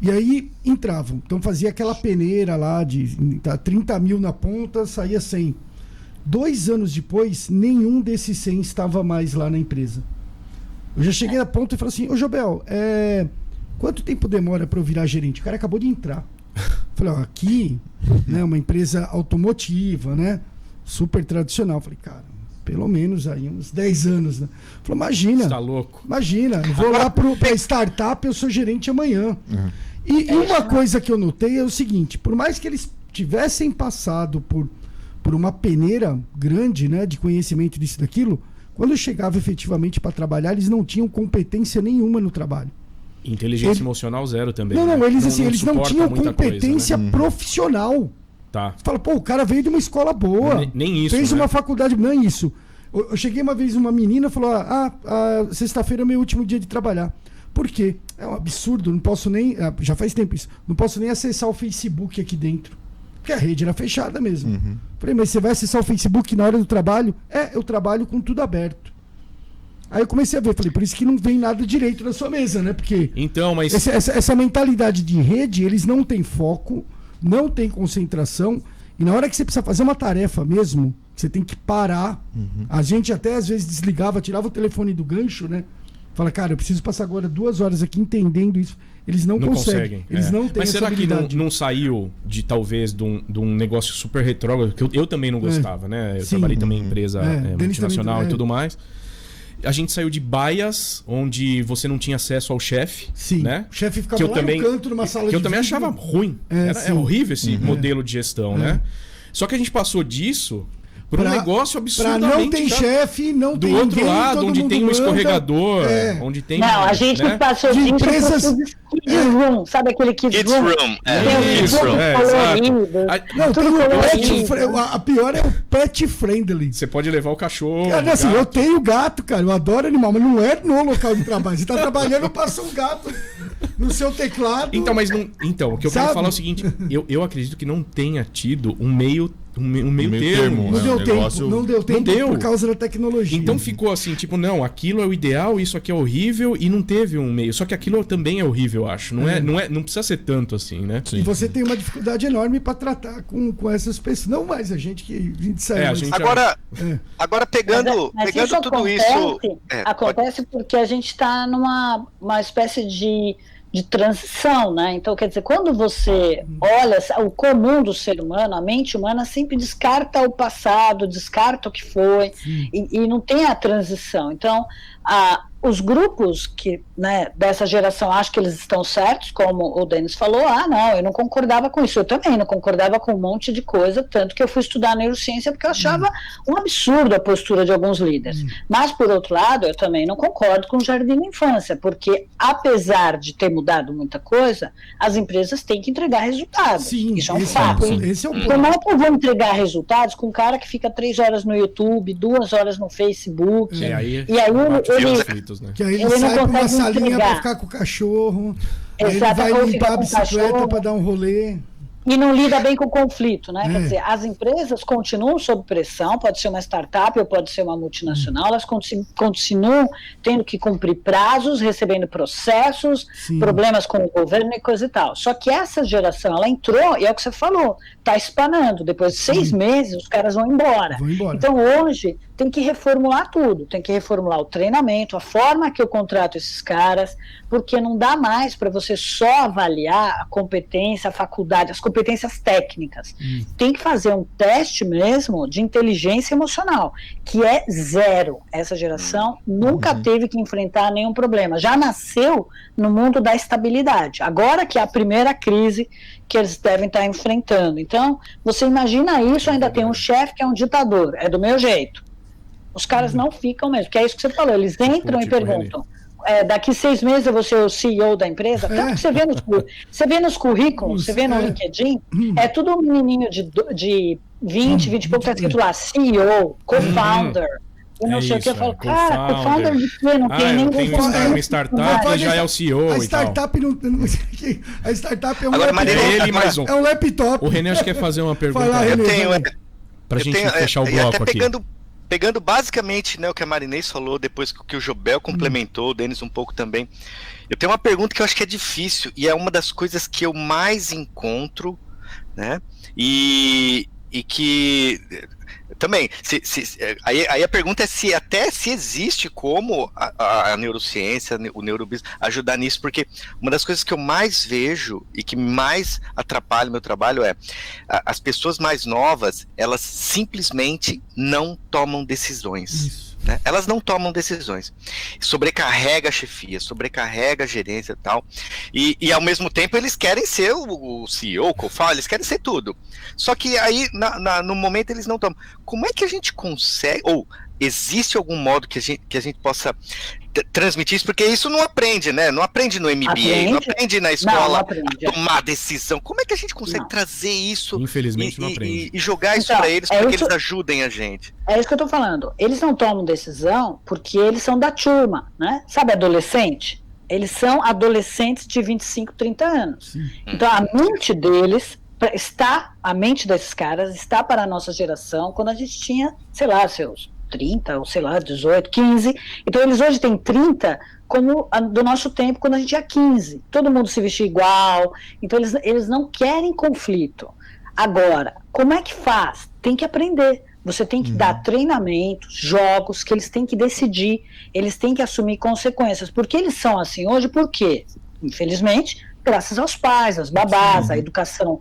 e aí entravam, então fazia aquela peneira lá de 30 mil na ponta, saía 100. 2 anos depois, nenhum desses 100 estava mais lá na empresa. Eu já cheguei a ponto e falei assim, ô Jobel, quanto tempo demora para eu virar gerente? O cara acabou de entrar. Falei, aqui, né, uma empresa automotiva, né, super tradicional. Falei, cara, pelo menos aí uns 10 anos, né? Falei, imagina. Você tá louco. Imagina, eu vou lá pra startup, eu sou gerente amanhã. E uma coisa que eu notei é o seguinte, por mais que eles tivessem passado por uma peneira grande, né, de conhecimento disso e daquilo, Quando eu chegava efetivamente para trabalhar, eles não tinham competência nenhuma no trabalho. Inteligência emocional zero também. Não, eles não tinham competência coisa, né? profissional. Tá. Você fala, pô, o cara veio de uma escola boa. Nem isso, fez né? uma faculdade, não é isso. Eu cheguei uma vez, uma menina falou, sexta-feira é meu último dia de trabalhar. Por quê? É um absurdo, não posso nem, já faz tempo isso, não posso nem acessar o Facebook aqui dentro. Porque a rede era fechada mesmo. Falei, mas você vai acessar o Facebook na hora do trabalho? Eu trabalho com tudo aberto. Aí eu comecei a ver, falei, por isso que não vem nada direito na sua mesa, né? Porque então, mas... essa mentalidade de rede, eles não têm foco, não têm concentração, e na hora que você precisa fazer uma tarefa mesmo, você tem que parar. A gente até às vezes desligava, tirava o telefone do gancho, né? Fala, cara, eu preciso passar agora 2 horas aqui entendendo isso. Eles não conseguem. Eles não têm Mas essa será habilidade. que não saiu de talvez de um negócio super retrógrado, que eu também não gostava, né? Eu trabalhei também em empresa multinacional também, e tudo mais. A gente saiu de baias, onde você não tinha acesso ao chefe. Sim. Né? O chefe ficava que eu lá também, no canto, numa sala que de eu também vídeo. achava ruim. Era horrível esse modelo de gestão, né? Só que a gente passou disso por um negócio absurdamente... Pra não tem chefe, não do tem outro ninguém, lado, onde tem um manda. escorregador, onde tem... Não, a gente né? passou de disso empresas... Kids Room, sabe aquele Kids Room? Kids Room. Não, tudo colorido. a pior é o pet friendly. Você pode levar o cachorro. Cara, assim, eu tenho gato, cara, eu adoro animal, mas não é no local de trabalho. Você tá trabalhando, passa um gato no seu teclado. Então, mas não. Então, o que eu quero falar é o seguinte: eu acredito que não tenha tido um meio termo. Não deu tempo Não deu. por causa da tecnologia. Então ficou assim, tipo, não, aquilo é o ideal, isso aqui é horrível, e não teve um meio. Só que aquilo também é horrível, eu acho. Não precisa ser tanto assim, né? Sim. E você tem uma dificuldade enorme para tratar com essas pessoas. Não mais a gente sai. Agora pegando isso tudo acontece, isso. Acontece porque a gente está numa espécie de transição, né? Então, quer dizer, quando você olha o comum do ser humano, a mente humana sempre descarta o passado, descarta o que foi, e não tem a transição. Então, os grupos que, né, dessa geração acham que eles estão certos, como o Denis falou, não, eu não concordava com isso, eu também não concordava com um monte de coisa, tanto que eu fui estudar neurociência porque eu achava um absurdo a postura de alguns líderes. Mas, por outro lado, eu também não concordo com o Jardim da Infância, porque, apesar de ter mudado muita coisa, as empresas têm que entregar resultados. Sim, isso é um fato. Esse é o ponto. Como é que eu vou entregar resultados com um cara que fica 3 horas no YouTube, 2 horas no Facebook, e aí ele... Né? Que aí ele sai pra uma salinha pra ficar com o cachorro, aí ele vai limpar a bicicleta pra dar um rolê. E não lida bem com o conflito, né? Quer dizer, as empresas continuam sob pressão, pode ser uma startup ou pode ser uma multinacional, elas continuam tendo que cumprir prazos, recebendo processos, problemas com o governo e coisa e tal. Só que essa geração, ela entrou, e é o que você falou, tá espanando. Depois de 6 meses, os caras vão embora. Então, hoje, tem que reformular tudo, tem que reformular o treinamento, a forma que eu contrato esses caras, porque não dá mais para você só avaliar a competência, a faculdade, as competências técnicas. Tem que fazer um teste mesmo de inteligência emocional, que é 0. Essa geração nunca teve que enfrentar nenhum problema, já nasceu no mundo da estabilidade. Agora que é a primeira crise que eles devem estar enfrentando. Então, você imagina isso, ainda tem um chefe que é um ditador, é do meu jeito. Os caras não ficam mesmo, que é isso que você falou, eles entram e perguntam, daqui 6 meses eu vou ser o CEO da empresa, tanto que você vê nos currículos, você vê no LinkedIn, é tudo um menininho de 20 e pouco, tá escrito lá, CEO, co-founder, e não sei o que, eu falo, cara, co-founder de quê? Não tem nem uma startup, já é o CEO. A startup não. A startup é um Agora, laptop. É um laptop. O René acho que quer fazer uma pergunta. Pra gente fechar o bloco aqui. Pegando basicamente, né, o que a Marinês falou, depois que o Jobel complementou, o Denis um pouco também, eu tenho uma pergunta que eu acho que é difícil, e é uma das coisas que eu mais encontro, né, e que... Também, aí a pergunta é se existe como a neurociência, o neurobusiness ajudar nisso, porque uma das coisas que eu mais vejo e que mais atrapalha o meu trabalho é as pessoas mais novas, elas simplesmente não tomam decisões. Isso. Né? Elas não tomam decisões. Sobrecarrega a chefia, sobrecarrega a gerência e tal. E ao mesmo tempo eles querem ser o CEO, o co-founder, eles querem ser tudo. Só que aí, no momento, eles não tomam. Como é que a gente consegue... Ou existe algum modo que a gente possa transmitir isso? Porque isso não aprende, né? Não aprende no MBA, não aprende na escola a tomar decisão. Como é que a gente consegue trazer isso? Infelizmente não aprende. E jogar isso para eles, para que eles ajudem a gente? É isso que eu tô falando. Eles não tomam decisão porque eles são da turma, né? Sabe, adolescente? Eles são adolescentes de 25, 30 anos. Sim. Então a mente deles a mente desses caras está para a nossa geração quando a gente tinha, sei lá, seus 30, ou sei lá, 18, 15. Então eles hoje têm 30 como do nosso tempo, quando a gente tinha 15. Todo mundo se vestia igual. Então eles não querem conflito. Agora, como é que faz? Tem que aprender. Você tem que dar treinamentos, jogos, que eles têm que decidir, eles têm que assumir consequências. Por que eles são assim hoje? Por quê? Infelizmente, graças aos pais, às babás, à educação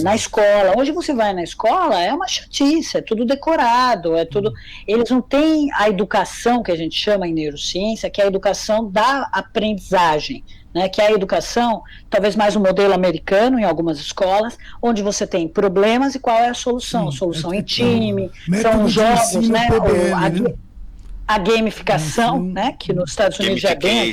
na escola. Hoje você vai na escola, é uma chatice, é tudo decorado, é tudo... Eles não têm a educação que a gente chama em neurociência, que é a educação da aprendizagem, né, que é a educação, talvez mais um modelo americano em algumas escolas, onde você tem problemas e qual é a solução. Solução em time, são jogos, né? A gamificação, né, que nos Estados Unidos já é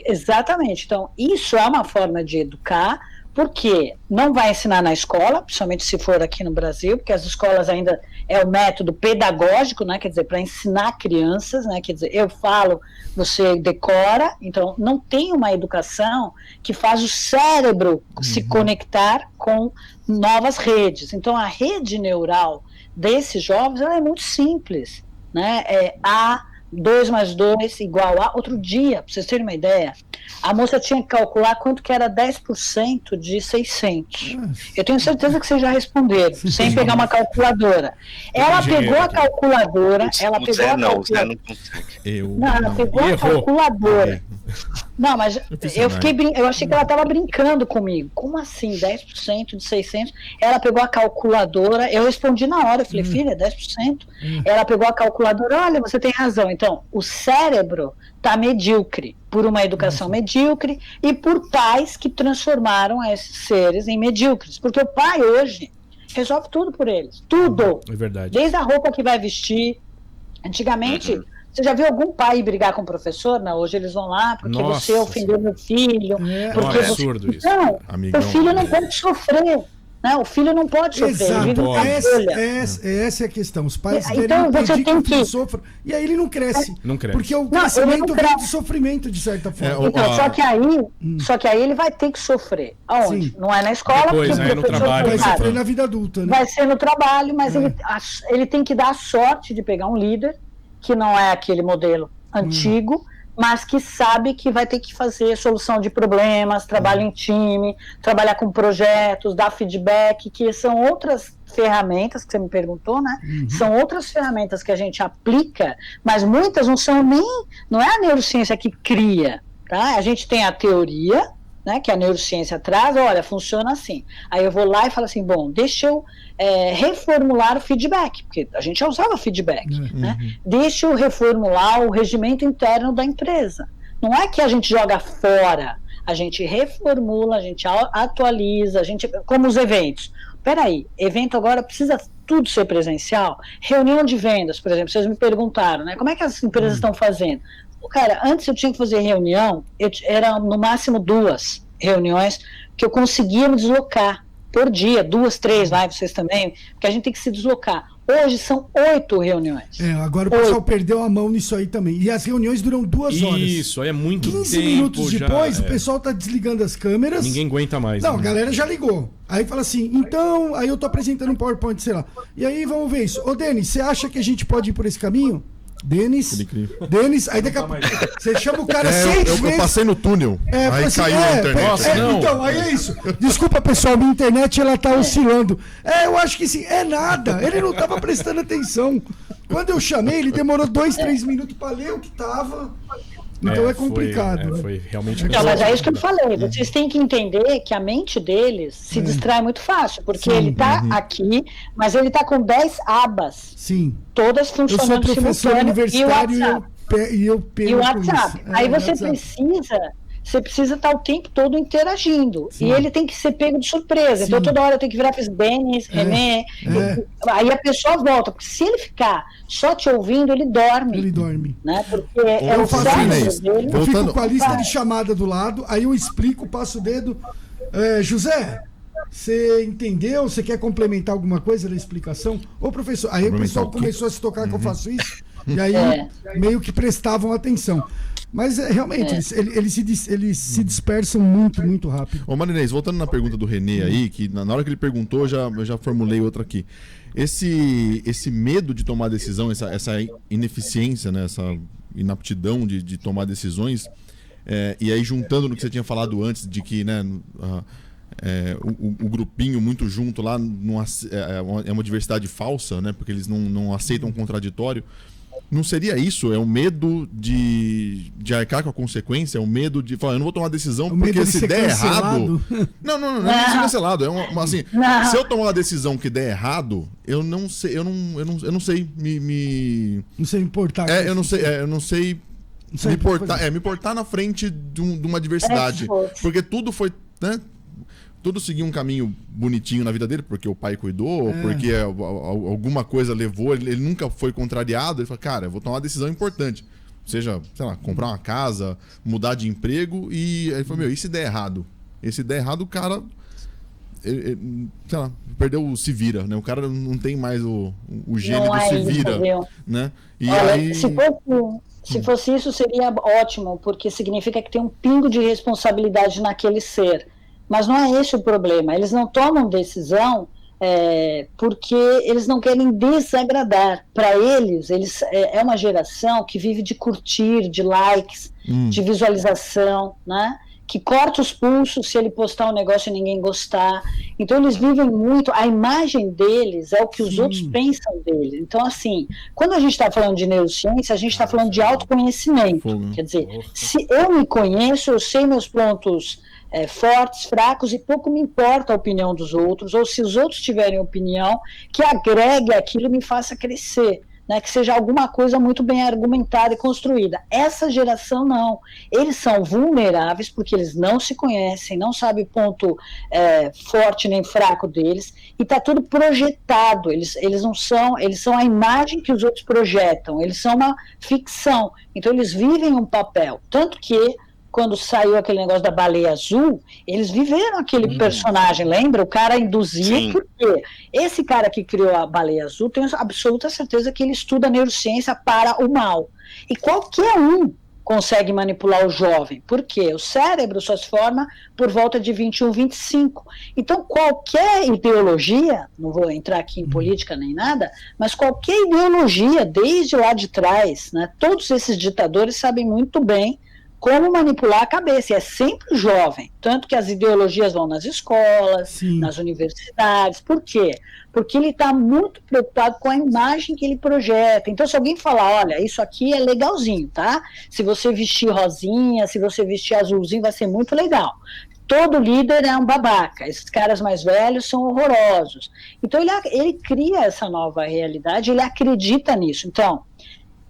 exatamente. Então, isso é uma forma de educar, porque não vai ensinar na escola, principalmente se for aqui no Brasil, porque as escolas ainda é o método pedagógico, né, quer dizer, para ensinar crianças, né, quer dizer, eu falo, você decora, então não tem uma educação que faz o cérebro se conectar com novas redes. Então, a rede neural desses jovens, ela é muito simples, né? A 2 mais 2 igual a... Outro dia, para vocês terem uma ideia, a moça tinha que calcular quanto que era 10% de 600. Eu tenho certeza que vocês já responderam, sem pegar uma calculadora. Ela pegou a calculadora, ela pegou a calculadora. Não, mas eu achei que ela estava brincando comigo. Como assim, 10% de 600? Ela pegou a calculadora, eu respondi na hora, eu falei, filha, 10%? Ela pegou a calculadora, olha, você tem razão. Então, o cérebro está medíocre, por uma educação medíocre e por pais que transformaram esses seres em medíocres. Porque o pai hoje resolve tudo por eles, tudo. É verdade. Desde a roupa que vai vestir. Antigamente... Você já viu algum pai brigar com o professor? Não, hoje eles vão lá porque você ofendeu meu filho. Porque é absurdo isso. Não, o filho não pode sofrer. Né? O filho não pode sofrer. Exato. Essa é a questão. Os pais querem impedir que o filho sofra. E aí ele não cresce. Não cresce. Porque o crescimento vem do sofrimento, de certa forma. Então, só que aí ele vai ter que sofrer. Aonde? Sim. Não é na escola. Depois, porque no trabalho. Vai sofrer na vida adulta. Né? Vai ser no trabalho, mas ele tem que dar a sorte de pegar um líder que não é aquele modelo antigo, mas que sabe que vai ter que fazer solução de problemas, trabalho em time, trabalhar com projetos, dar feedback, que são outras ferramentas que você me perguntou, né? São outras ferramentas que a gente aplica, mas muitas não é a neurociência que cria, tá? A gente tem a teoria, né, que a neurociência traz, olha, funciona assim. Aí eu vou lá e falo assim, bom, deixa eu reformular o feedback, porque a gente já usava feedback, né? Deixa eu reformular o regimento interno da empresa. Não é que a gente joga fora, a gente reformula, a gente atualiza, como os eventos. Peraí, evento agora precisa tudo ser presencial? Reunião de vendas, por exemplo, vocês me perguntaram, né? Como é que as empresas estão fazendo? Cara, antes eu tinha que fazer reunião, era no máximo 2 reuniões que eu conseguia me deslocar por dia, 2, 3 lives, vocês também, porque a gente tem que se deslocar. Hoje são 8 reuniões. Agora o pessoal perdeu a mão nisso aí também. E as reuniões duram 2 horas. Isso, aí é muito 15 tempo. 15 minutos depois, o pessoal tá desligando as câmeras. Ninguém aguenta mais. Não, a galera já ligou. Aí fala assim, então, aí eu tô apresentando um PowerPoint, sei lá. E aí vamos ver isso. Ô, Denis, você acha que a gente pode ir por esse caminho? Denis, aí daqui a pouco você chama o cara 6 vezes. Eu passei no túnel, aí assim, caiu a internet. Nossa, não. Então, aí é isso. Desculpa, pessoal, minha internet ela tá oscilando. Eu acho que sim, é nada. Ele não tava prestando atenção. Quando eu chamei, ele demorou 2, 3 minutos para ler o que tava. Então é complicado. Foi realmente Então, mas é isso que eu falei. Vocês têm que entender que a mente deles se distrai muito fácil, porque ele está aqui, mas ele está com 10 abas. Sim. Todas funcionando simultâneo. Eu sou professor universitário e eu pego o WhatsApp. isso. Aí você precisa você precisa estar o tempo todo interagindo. Sim. E ele tem que ser pego de surpresa. Sim. Então, toda hora eu tenho que virar para os Denis, René. Aí a pessoa volta. Porque se ele ficar só te ouvindo, ele dorme. Ele dorme. Né? Porque é o cérebro dele. Eu fico com a lista de chamada do lado, aí eu explico, passo o dedo. José, você entendeu? Você quer complementar alguma coisa da explicação? Ô, professor, aí o pessoal começou a se tocar que eu faço isso, e aí meio que prestavam atenção. Mas realmente, eles se dispersam muito, muito rápido. Ô Marinês, voltando na pergunta do René aí, que na hora que ele perguntou, eu já formulei outra aqui. Esse medo de tomar decisão, essa ineficiência, né, essa inaptidão de tomar decisões, e aí juntando no que você tinha falado antes, de que, né, o grupinho muito junto lá é uma diversidade falsa, né, porque eles não aceitam contraditório. Não seria isso? É o medo de arcar com a consequência? É o medo de falar, eu não vou tomar decisão porque se der errado... Não é ser cancelado. Assim, se eu tomar uma decisão que der errado, eu não sei, Não sei me importar. Eu não sei me portar na frente de uma adversidade. Porque tudo foi, né? Tudo seguiu um caminho bonitinho na vida dele, porque o pai cuidou, porque alguma coisa levou, ele nunca foi contrariado. Ele falou, cara, eu vou tomar uma decisão importante. Seja, sei lá, comprar uma casa, mudar de emprego. E aí ele falou, e se der errado? E se der errado, o cara, sei lá, perdeu o se vira, né? O cara não tem mais o gênio do se vira, né? E olha, aí... Se fosse isso, seria ótimo, porque significa que tem um pingo de responsabilidade naquele ser. Mas não é esse o problema. Eles não tomam decisão porque eles não querem desagradar. Para eles é uma geração que vive de curtir, de likes, de visualização, né? Que corta os pulsos se ele postar um negócio e ninguém gostar. Então eles vivem muito, a imagem deles é o que os outros pensam deles. Então, assim, quando a gente está falando de neurociência, a gente está falando de autoconhecimento. Quer dizer, se eu me conheço, eu sei meus pontos fortes, fracos, e pouco me importa a opinião dos outros, ou se os outros tiverem opinião, que agregue aquilo e me faça crescer, né, que seja alguma coisa muito bem argumentada e construída. Essa geração não. Eles são vulneráveis porque eles não se conhecem, não sabem o ponto forte nem fraco deles, e está tudo projetado. Eles não são, eles são a imagem que os outros projetam, eles são uma ficção. Então eles vivem um papel, tanto que quando saiu aquele negócio da baleia azul, eles viveram aquele personagem, lembra? O cara induzia, porque esse cara que criou a baleia azul, tenho absoluta certeza que ele estuda neurociência para o mal. E qualquer um consegue manipular o jovem. Por quê? O cérebro só se forma por volta de 21, 25. Então, qualquer ideologia, não vou entrar aqui em política nem nada, mas qualquer ideologia, desde lá de trás, né, todos esses ditadores sabem muito bem como manipular a cabeça, e é sempre jovem, tanto que as ideologias vão nas escolas, nas universidades. Por quê? Porque ele está muito preocupado com a imagem que ele projeta. Então, se alguém falar, olha, isso aqui é legalzinho, tá? Se você vestir rosinha, se você vestir azulzinho, vai ser muito legal. Todo líder é um babaca, esses caras mais velhos são horrorosos. Então, ele cria essa nova realidade, ele acredita nisso. Então,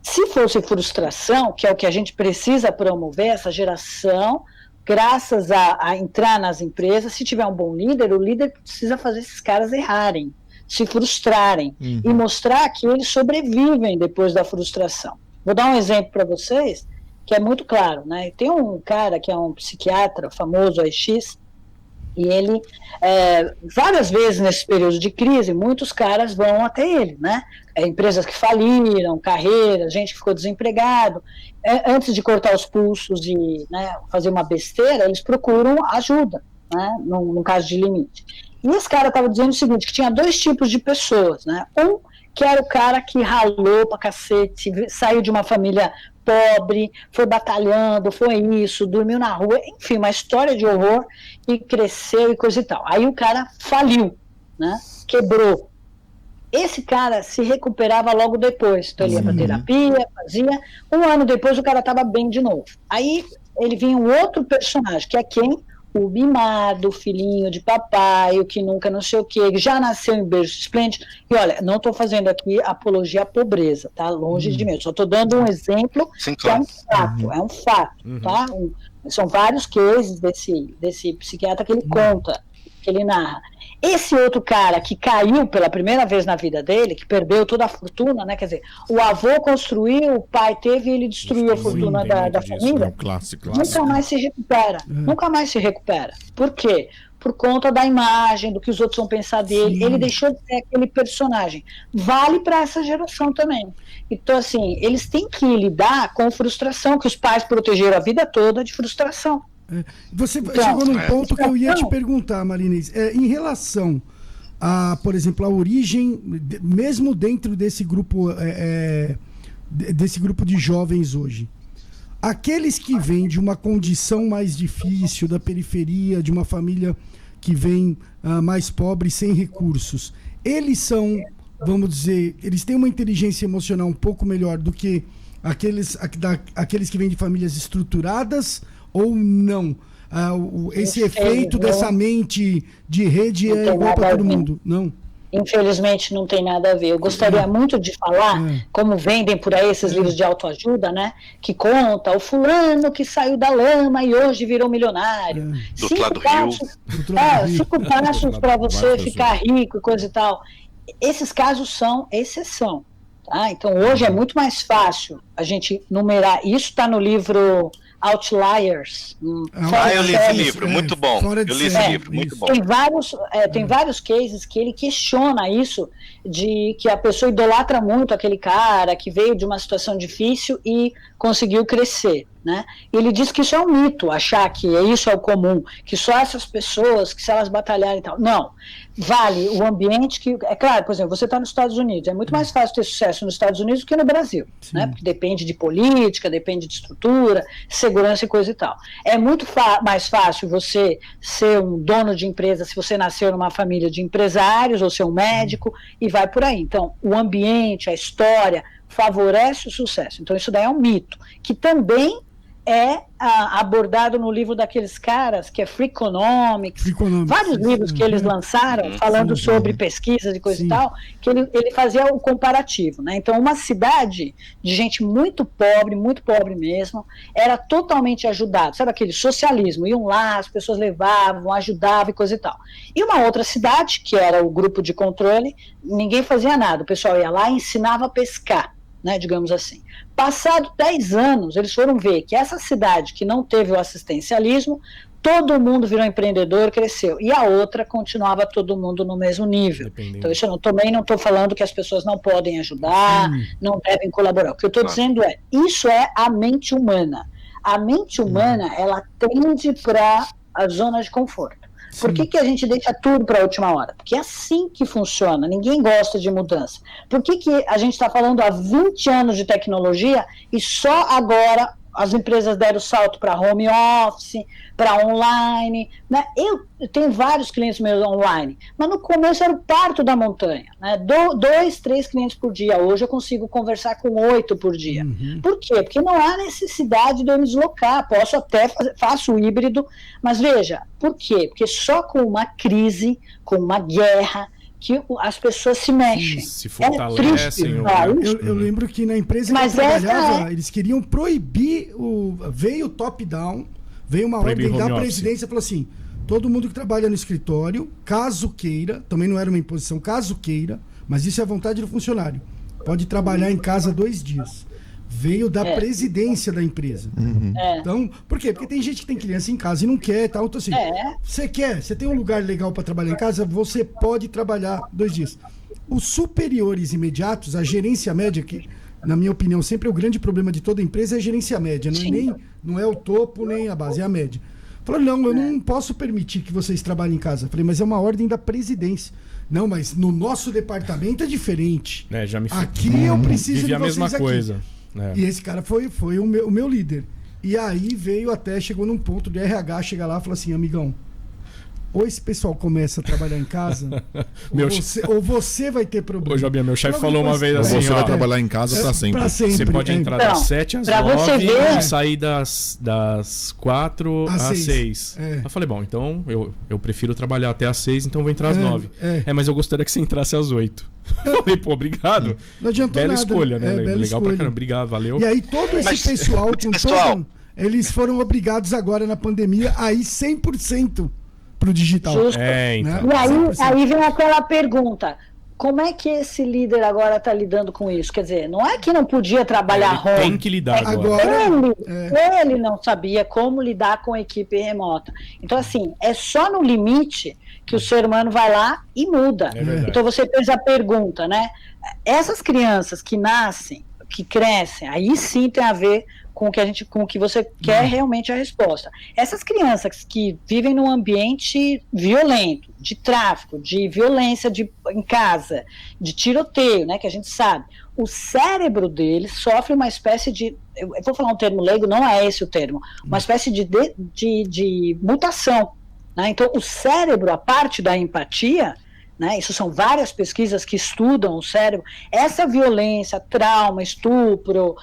se fosse frustração, que é o que a gente precisa promover, essa geração, graças a entrar nas empresas, se tiver um bom líder, o líder precisa fazer esses caras errarem, se frustrarem, e mostrar que eles sobrevivem depois da frustração. Vou dar um exemplo para vocês, que é muito claro, né? Tem um cara que é um psiquiatra famoso, AX, e ele, várias vezes nesse período de crise, muitos caras vão até ele, né? Empresas que faliram, carreiras, gente que ficou desempregado. Antes de cortar os pulsos e, né, fazer uma besteira, eles procuram ajuda, né, num caso de limite. E esse cara estava dizendo o seguinte, que tinha dois tipos de pessoas, né? Um, que era o cara que ralou pra cacete, saiu de uma família pobre, foi batalhando, foi isso, dormiu na rua, enfim, uma história de horror, e cresceu e coisa e tal. Aí o cara faliu, né? Quebrou. Esse cara se recuperava logo depois, então ele ia para terapia, fazia, um ano depois o cara estava bem de novo. Aí ele vinha um outro personagem, que é quem? o mimado, o filhinho de papai, o que nunca não sei o quê, já nasceu em berço esplêndido. E olha, não estou fazendo aqui apologia à pobreza, tá? Longe de mim. Só estou dando um exemplo. Sim, claro. Que é um fato, tá? São vários cases desse psiquiatra que ele conta, que ele narra. Esse outro cara que caiu pela primeira vez na vida dele, que perdeu toda a fortuna, né? Quer dizer, o avô construiu, o pai teve e ele destruiu a fortuna da família. É um clássico. Nunca mais se recupera. Nunca mais se recupera. Por quê? Por conta da imagem, do que os outros vão pensar dele. Sim. Ele deixou de ser aquele personagem. Vale para essa geração também. Então, assim, eles têm que lidar com frustração, que os pais protegeram a vida toda de frustração. Você chegou num ponto que eu ia te perguntar, Marinês. Em relação a, por exemplo, a origem, mesmo dentro desse grupo de jovens hoje, aqueles que vêm de uma condição mais difícil, da periferia, de uma família que vem mais pobre, sem recursos, eles são, vamos dizer, eles têm uma inteligência emocional um pouco melhor do que aqueles que vêm de famílias estruturadas, ou não? Esse efeito dessa mente de rede é igual para todo mundo? Não? Infelizmente não tem nada a ver. Eu gostaria muito de falar, como vendem por aí esses livros de autoajuda, né? Que conta o fulano que saiu da lama e hoje virou milionário. 5 passos para você ficar rico e coisa e tal. Esses casos são exceção. Tá? Então hoje é muito mais fácil a gente numerar. Isso está no livro Outliers. Eu li esse livro, muito bom. Eu li esse livro, muito bom. Tem vários cases que ele questiona isso, de que a pessoa idolatra muito aquele cara que veio de uma situação difícil e conseguiu crescer. Né? Ele diz que isso é um mito, achar que isso é o comum, que só essas pessoas, que se elas batalharem e tal. Não. Vale o ambiente que... É claro, por exemplo, você está nos Estados Unidos, é muito mais fácil ter sucesso nos Estados Unidos do que no Brasil, né? Porque depende de política, depende de estrutura, segurança e coisa e tal. É muito mais fácil você ser um dono de empresa se você nasceu numa família de empresários, ou ser um médico, e vai por aí. Então, o ambiente, a história, favorece o sucesso. Então, isso daí é um mito, que também é abordado no livro daqueles caras, que é Freakonomics, vários livros que eles lançaram, falando sobre pesquisas e coisa e tal, que ele fazia o comparativo, né? Então, uma cidade de gente muito pobre mesmo, era totalmente ajudada, sabe aquele socialismo, iam lá, as pessoas levavam, ajudavam e coisa e tal. E uma outra cidade, que era o grupo de controle, ninguém fazia nada, o pessoal ia lá e ensinava a pescar, né, digamos assim. Passado 10 anos, eles foram ver que essa cidade que não teve o assistencialismo, todo mundo virou empreendedor, cresceu. E a outra continuava todo mundo no mesmo nível. Então, isso eu também não estou falando que as pessoas não podem ajudar, não devem colaborar. O que eu estou dizendo é, isso é a mente humana. A mente humana, ela tende para a zona de conforto. Por que a gente deixa tudo para a última hora? Porque é assim que funciona, ninguém gosta de mudança. Por que a gente está falando há 20 anos de tecnologia e só agora as empresas deram salto para home office, para online, né? Eu tenho vários clientes meus online, mas no começo era o parto da montanha, né? 2, 3 clientes por dia. Hoje eu consigo conversar com 8 por dia. Por quê? Porque não há necessidade de eu me deslocar. Posso até faço o híbrido, mas veja, por quê? Porque só com uma crise, com uma guerra, que as pessoas se mexem. Se fortalecem. Eu lembro que na empresa que eu trabalhava, eles queriam proibir veio o top-down, veio uma ordem da presidência e falou assim, todo mundo que trabalha no escritório, caso queira, também não era uma imposição, caso queira, mas isso é a vontade do funcionário, pode trabalhar em casa 2 dias. Veio da presidência da empresa. Então, por quê? Porque tem gente que tem criança em casa e não quer e tal. Então, assim, você tem um lugar legal para trabalhar em casa, você pode trabalhar 2 dias. Os superiores imediatos, a gerência média, que, na minha opinião, sempre é o grande problema de toda empresa, é a gerência média. Não é o topo nem a base, é a média. Falou, não, eu não posso permitir que vocês trabalhem em casa. Falei, mas é uma ordem da presidência. Não, mas no nosso departamento é diferente. Aqui eu preciso de vocês a mesma coisa. Aqui. E esse cara foi o meu líder. E aí chegou num ponto de RH, chega lá e fala assim, amigão, ou esse pessoal começa a trabalhar em casa, ou você vai ter problema. Ô, Jobinha, meu chefe falou uma vez assim, você vai trabalhar em casa pra sempre. Você pode entrar das 7 às 9 e sair das 4 às 6. Eu falei, bom, então eu prefiro trabalhar até às 6, então eu vou entrar às 9. Mas eu gostaria que você entrasse às 8. Eu falei, pô, obrigado. Não adiantou bela nada. Escolha, né? Bela Legal escolha. pra caramba. Obrigado, valeu. E aí todo esse pessoal, eles foram obrigados agora na pandemia a ir 100% pro digital. Justo. Então. E aí vem aquela pergunta: como é que esse líder agora está lidando com isso? Quer dizer, não é que não podia trabalhar home. Tem que lidar agora. Ele não sabia como lidar com a equipe remota. Então, assim, é só no limite que o ser humano vai lá e muda. Então você fez a pergunta, né? Essas crianças que nascem, que crescem, aí sim tem a ver com o que você quer realmente a resposta. Essas crianças que vivem num ambiente violento, de tráfico, de violência em casa, de tiroteio, né, que a gente sabe, o cérebro deles sofre uma espécie de, eu vou falar um termo leigo, não é esse o termo, uma espécie de mutação. Né? Então, o cérebro, a parte da empatia, né, isso são várias pesquisas que estudam o cérebro, essa violência, trauma, estupro,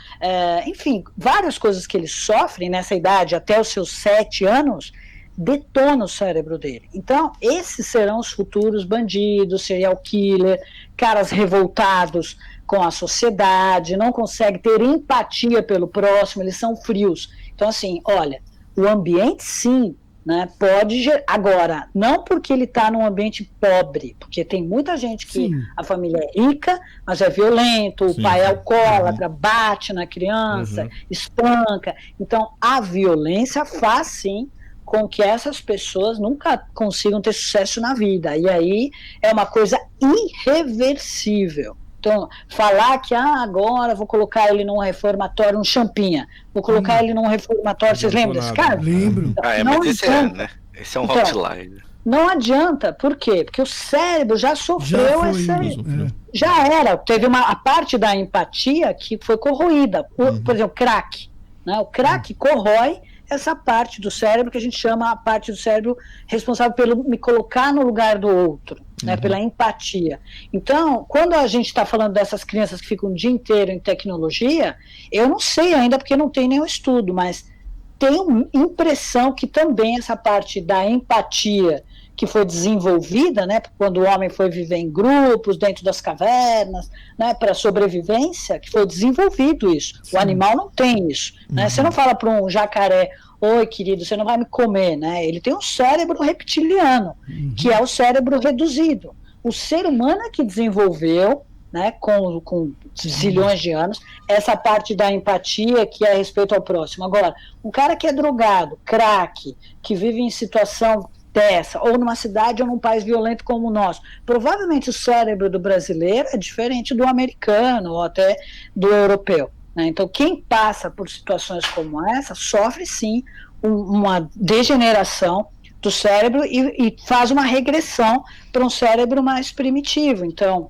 enfim, várias coisas que eles sofrem nessa idade, até os seus 7 anos, detona o cérebro dele. Então, esses serão os futuros bandidos, serial killer, caras revoltados com a sociedade, não conseguem ter empatia pelo próximo, eles são frios. Então, assim, olha, o ambiente, sim, né, pode gerar. Agora, não porque ele está num ambiente pobre, porque tem muita gente que a família é rica, mas é violento, o pai é alcoólatra, bate na criança, espanca. Então, a violência faz, sim, com que essas pessoas nunca consigam ter sucesso na vida. E aí é uma coisa irreversível. Então, falar que agora vou colocar ele num reformatório, um Champinha, vou colocar ele num reformatório, vocês lembram desse cara? Lembro. Mas esse né? Esse é um hotline. Não adianta, por quê? Porque o cérebro já sofreu já era, teve a parte da empatia que foi corroída, por exemplo, crack, né? O crack corrói essa parte do cérebro que a gente chama a parte do cérebro responsável pelo me colocar no lugar do outro, né, pela empatia. Então, quando a gente está falando dessas crianças que ficam o dia inteiro em tecnologia, eu não sei ainda porque não tem nenhum estudo, mas tenho impressão que também essa parte da empatia que foi desenvolvida, né, quando o homem foi viver em grupos, dentro das cavernas, né, para sobrevivência, que foi desenvolvido isso. O animal não tem isso. Né? Você não fala para um jacaré, oi, querido, você não vai me comer. Né? Ele tem um cérebro reptiliano, que é o cérebro reduzido. O ser humano é que desenvolveu, né, com zilhões de anos, essa parte da empatia que é a respeito ao próximo. Agora, um cara que é drogado, crack, que vive em situação dessa, ou numa cidade ou num país violento como o nosso, provavelmente o cérebro do brasileiro é diferente do americano ou até do europeu. Né? Então, quem passa por situações como essa sofre sim uma degeneração do cérebro e faz uma regressão para um cérebro mais primitivo. Então,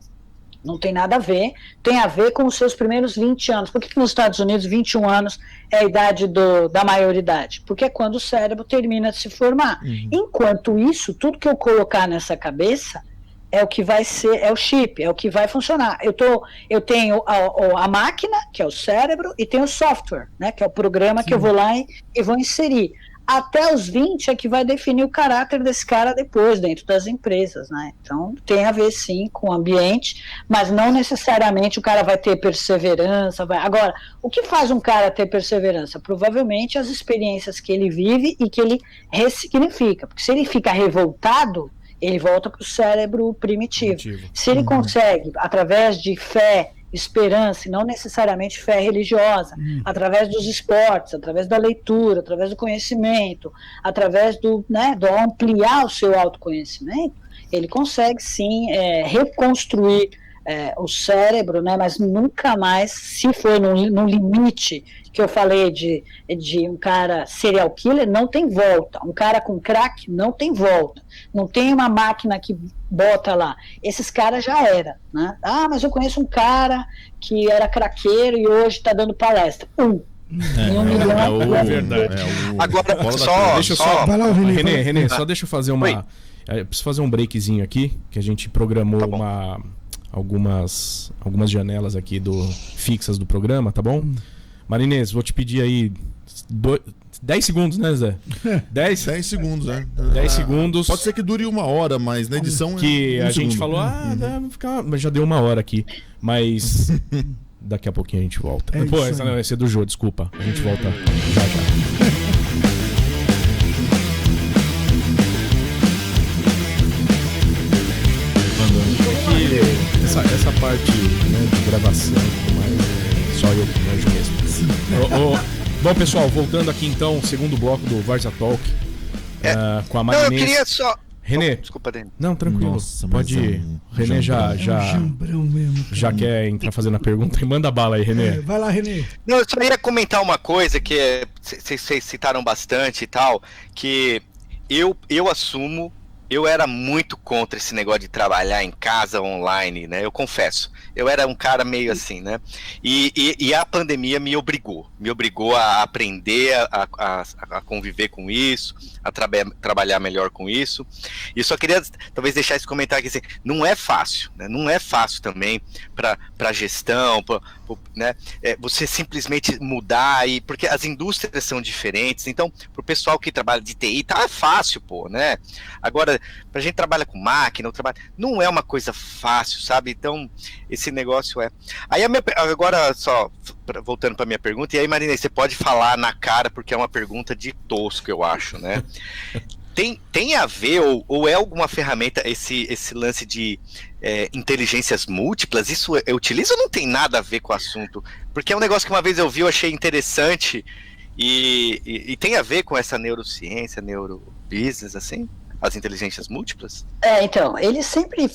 não tem nada a ver, tem a ver com os seus primeiros 20 anos. Por que nos Estados Unidos 21 anos é a idade da maioridade? Porque é quando o cérebro termina de se formar. Enquanto isso, tudo que eu colocar nessa cabeça é o que vai ser, é o chip, é o que vai funcionar. Eu tenho a máquina, que é o cérebro, e tenho o software, né, que é o programa que eu vou lá e vou inserir. Até os 20 é que vai definir o caráter desse cara depois, dentro das empresas, né? Então, tem a ver, sim, com o ambiente, mas não necessariamente o cara vai ter perseverança. Agora, o que faz um cara ter perseverança? Provavelmente as experiências que ele vive e que ele ressignifica. Porque se ele fica revoltado, ele volta para o cérebro primitivo. Se ele consegue, através de fé, esperança, e não necessariamente fé religiosa, através dos esportes, através da leitura, através do conhecimento, através do ampliar o seu autoconhecimento, ele consegue sim reconstruir o cérebro, né, mas nunca mais, se for no limite que eu falei de um cara serial killer, não tem volta. Um cara com crack não tem volta. Não tem uma máquina que bota lá. Esses caras já era, né? Mas eu conheço um cara que era craqueiro e hoje está dando palestra. É verdade. Agora, Vai lá, Renê, só deixa eu fazer uma... Eu preciso fazer um breakzinho aqui, que a gente programou algumas janelas aqui fixas do programa, tá bom? Marinês, vou te pedir aí 10 segundos, né, Zé? 10 segundos, né? 10 segundos. Pode ser que dure 1 hora, mas na edição que a gente falou, mas já deu 1 hora aqui. Mas daqui a pouquinho a gente volta. Pô, essa não vai ser do Jô, desculpa. A gente volta já. Essa parte, né, de gravação e tudo mais, só eu que manjo mesmo. Bom, pessoal, voltando aqui então, segundo bloco do Varza Talk, com a Marinês. Não, eu queria só... Renê, desculpa, Dani. Não, tranquilo. Nossa, pode ir. Renê já quer entrar fazendo a pergunta e manda bala aí, Renê. Vai lá, Renê. Não, eu só ia comentar uma coisa que vocês citaram bastante e tal, que eu assumo, eu era muito contra esse negócio de trabalhar em casa, online, né? Eu confesso. Eu era um cara meio assim, né? E a pandemia me obrigou a aprender a conviver com isso, a trabalhar melhor com isso. E eu só queria talvez deixar esse comentário aqui assim, não é fácil, né? Não é fácil também para gestão, né? Você simplesmente mudar porque as indústrias são diferentes. Então, para o pessoal que trabalha de TI, tá é fácil, pô, né? Agora, pra gente trabalha com máquina, não é uma coisa fácil, sabe? Então, esse negócio é... Aí agora, só voltando pra minha pergunta, e aí, Marinês, você pode falar na cara, porque é uma pergunta de tosco, eu acho, né? Tem a ver, ou é alguma ferramenta, esse lance de inteligências múltiplas, isso eu utilizo ou não tem nada a ver com o assunto? Porque é um negócio que uma vez eu vi, eu achei interessante, e tem a ver com essa neurociência, neurobusiness, assim? As inteligências múltiplas? Então, eles sempre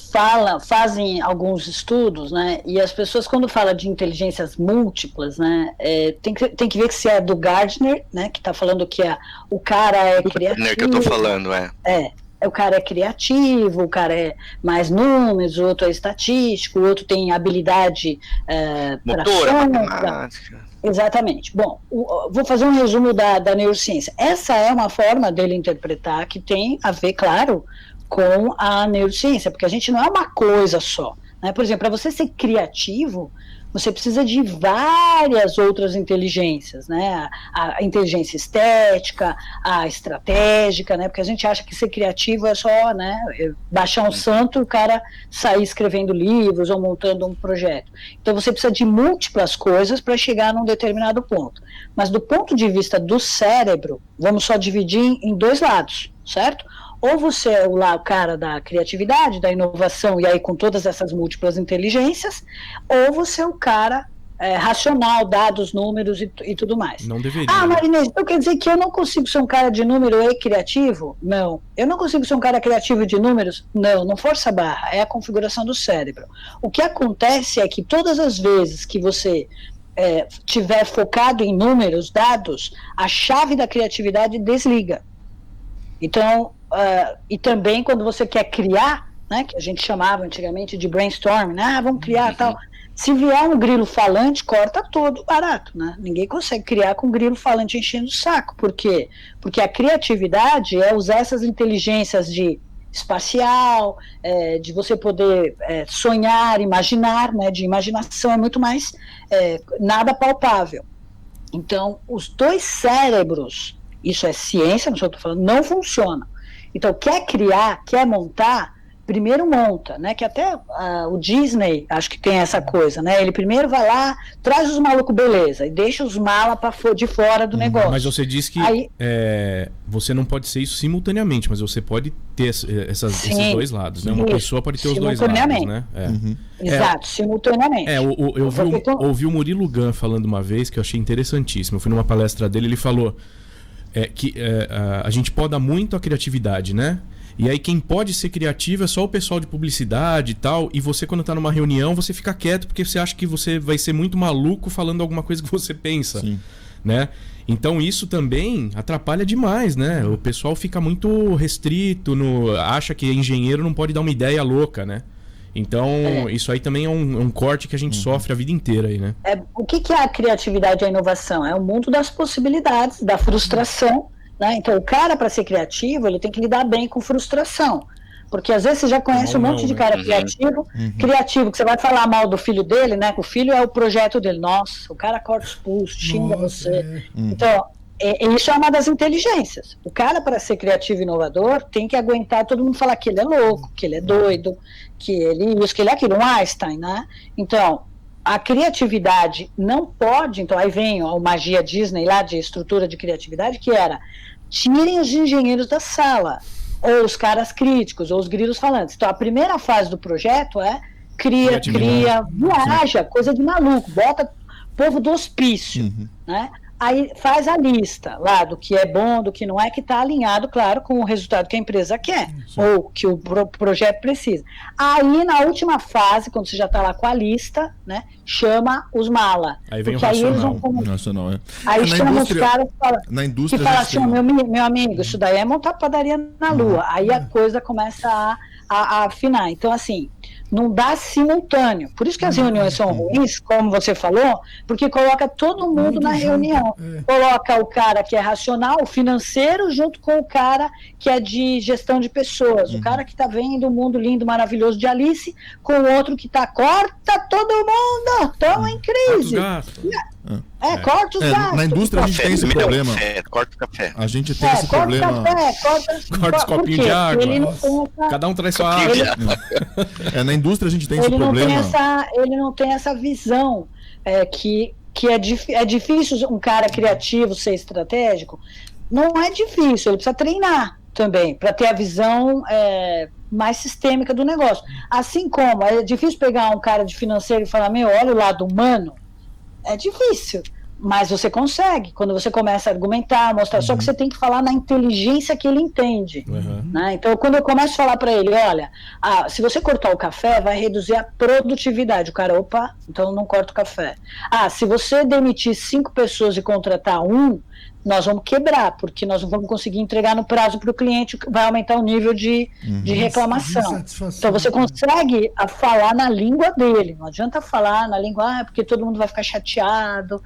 fazem alguns estudos, né? E as pessoas, quando falam de inteligências múltiplas, né? Tem que ver que se é do Gardner, né? Que está falando que o cara é criativo. Gardner que eu tô falando, o cara é criativo, o cara é mais números, o outro é estatístico, o outro tem habilidade motora, matemática. Exatamente. Bom, vou fazer um resumo da neurociência. Essa é uma forma dele interpretar que tem a ver, claro, com a neurociência, porque a gente não é uma coisa só, né? Por exemplo, para você ser criativo, você precisa de várias outras inteligências, né? A inteligência estética, a estratégica, né? Porque a gente acha que ser criativo é só, né, baixar um santo e o cara sair escrevendo livros ou montando um projeto. Então você precisa de múltiplas coisas para chegar num determinado ponto. Mas do ponto de vista do cérebro, vamos só dividir em 2 lados, certo? Ou você é o cara da criatividade, da inovação, e aí com todas essas múltiplas inteligências, ou você é o cara racional, dados, números e tudo mais. Não deveria. Marinês, então quer dizer que eu não consigo ser um cara de número e criativo? Não. Eu não consigo ser um cara criativo de números? Não força a barra, é a configuração do cérebro. O que acontece é que todas as vezes que você tiver focado em números, dados, a chave da criatividade desliga. Então, e também quando você quer criar, né, que a gente chamava antigamente de brainstorm, né, vamos criar tal. Se vier um grilo falante, corta todo barato, né? Ninguém consegue criar com um grilo falante enchendo o saco. Por quê? Porque a criatividade é usar essas inteligências de espacial, de você poder sonhar, imaginar, né, de imaginação, é muito mais nada palpável. Então, os 2 cérebros, isso é ciência, não sei o que eu tô falando, não funcionam. Então, quer criar, quer montar, primeiro monta, né? Que até o Disney, acho que tem essa coisa, né? Ele primeiro vai lá, traz os malucos, beleza, e deixa os malas de fora do negócio. Mas você disse que você não pode ser isso simultaneamente, mas você pode ter esses 2 lados, né? Uma pessoa pode ter os 2 lados, né? Exato, simultaneamente. Eu ouvi o Murilo Gun falando uma vez que eu achei interessantíssimo. Eu fui numa palestra dele, ele falou que a gente poda muito a criatividade, né? E aí quem pode ser criativo é só o pessoal de publicidade e tal. E você, quando tá numa reunião, você fica quieto porque você acha que você vai ser muito maluco falando alguma coisa que você pensa. Sim. Né? Então isso também atrapalha demais, né? O pessoal fica muito restrito, acha que engenheiro não pode dar uma ideia louca, né? Então, isso aí também é um corte que a gente sofre a vida inteira aí, né? O que é a criatividade e a inovação? É o mundo das possibilidades, da frustração, né? Então, o cara, para ser criativo, ele tem que lidar bem com frustração. Porque às vezes você já conhece um monte de cara criativo, que você vai falar mal do filho dele, né? O filho é o projeto dele. Nossa, o cara corta os pulsos, xinga você. Então, isso é uma das inteligências. O cara, para ser criativo e inovador, tem que aguentar todo mundo falar que ele é louco, que ele é doido, que ele isso, que ele é aquilo, um Einstein, né? Então, a criatividade não pode... Então, aí vem a magia Disney lá de estrutura de criatividade, que era: tirem os engenheiros da sala, ou os caras críticos, ou os grilos falantes. Então, a primeira fase do projeto é cria, viaja, coisa de maluco, bota povo do hospício, né? Aí faz a lista lá do que é bom, do que não é, que está alinhado, claro, com o resultado que a empresa quer, ou que o projeto precisa. Aí, na última fase, quando você já está lá com a lista, né, chama os mala. Aí vem porque o racional. Aí eles vão... Racional, Aí chama os caras na indústria, que falam assim: meu amigo, isso daí é montar padaria na lua. Aí a coisa começa a afinar. Então, assim, não dá simultâneo. Por isso que as reuniões são ruins, como você falou, porque coloca todo mundo na reunião. Coloca o cara que é racional, o financeiro, junto com o cara que é de gestão de pessoas. O cara que está vendo o mundo lindo, maravilhoso de Alice, com o outro que está: corta todo mundo, estão em crise. Corta os gastos. Na indústria a gente tem esse problema. Corta o café. A gente tem esse problema. Corta os copinhos de água. Cada um traz sua água. Na indústria a gente tem esse problema. Ele não tem essa visão que é difícil um cara criativo ser estratégico. Não é difícil, ele precisa treinar também para ter a visão mais sistêmica do negócio. Assim como é difícil pegar um cara de financeiro e falar: olha o lado humano. É difícil, mas você consegue quando você começa a argumentar, mostrar. Só que você tem que falar na inteligência que ele entende, né? Então, quando eu começo a falar para ele: olha, se você cortar o café, vai reduzir a produtividade. O cara: opa, então não corta o café. Se você demitir 5 pessoas e contratar 1, nós vamos quebrar, porque nós não vamos conseguir entregar no prazo para o cliente, vai aumentar o nível de reclamação. Então você consegue falar na língua dele, não adianta falar na língua, porque todo mundo vai ficar chateado,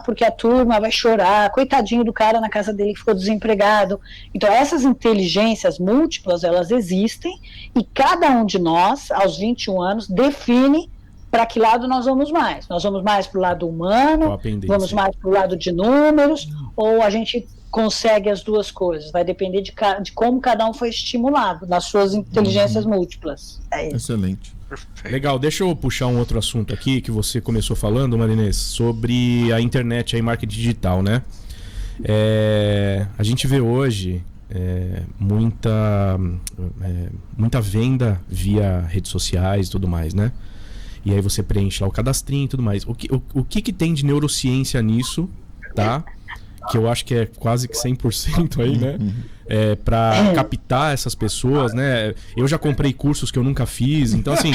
porque a turma vai chorar, coitadinho do cara na casa dele que ficou desempregado. Então essas inteligências múltiplas, elas existem, e cada um de nós, aos 21 anos, define para que lado nós vamos mais. Nós vamos mais para o lado humano, vamos mais para o lado de números, ou a gente consegue as duas coisas. Vai depender de como cada um foi estimulado nas suas inteligências múltiplas. É isso. Excelente. Legal, deixa eu puxar um outro assunto aqui que você começou falando, Marinês, sobre a internet e marketing digital, né? A gente vê hoje muita venda via redes sociais e tudo mais, né? E aí você preenche lá o cadastrinho e tudo mais. O que tem de neurociência nisso, tá? Que eu acho que é quase que 100% aí, né? Pra captar essas pessoas, né? Eu já comprei cursos que eu nunca fiz. Então, assim,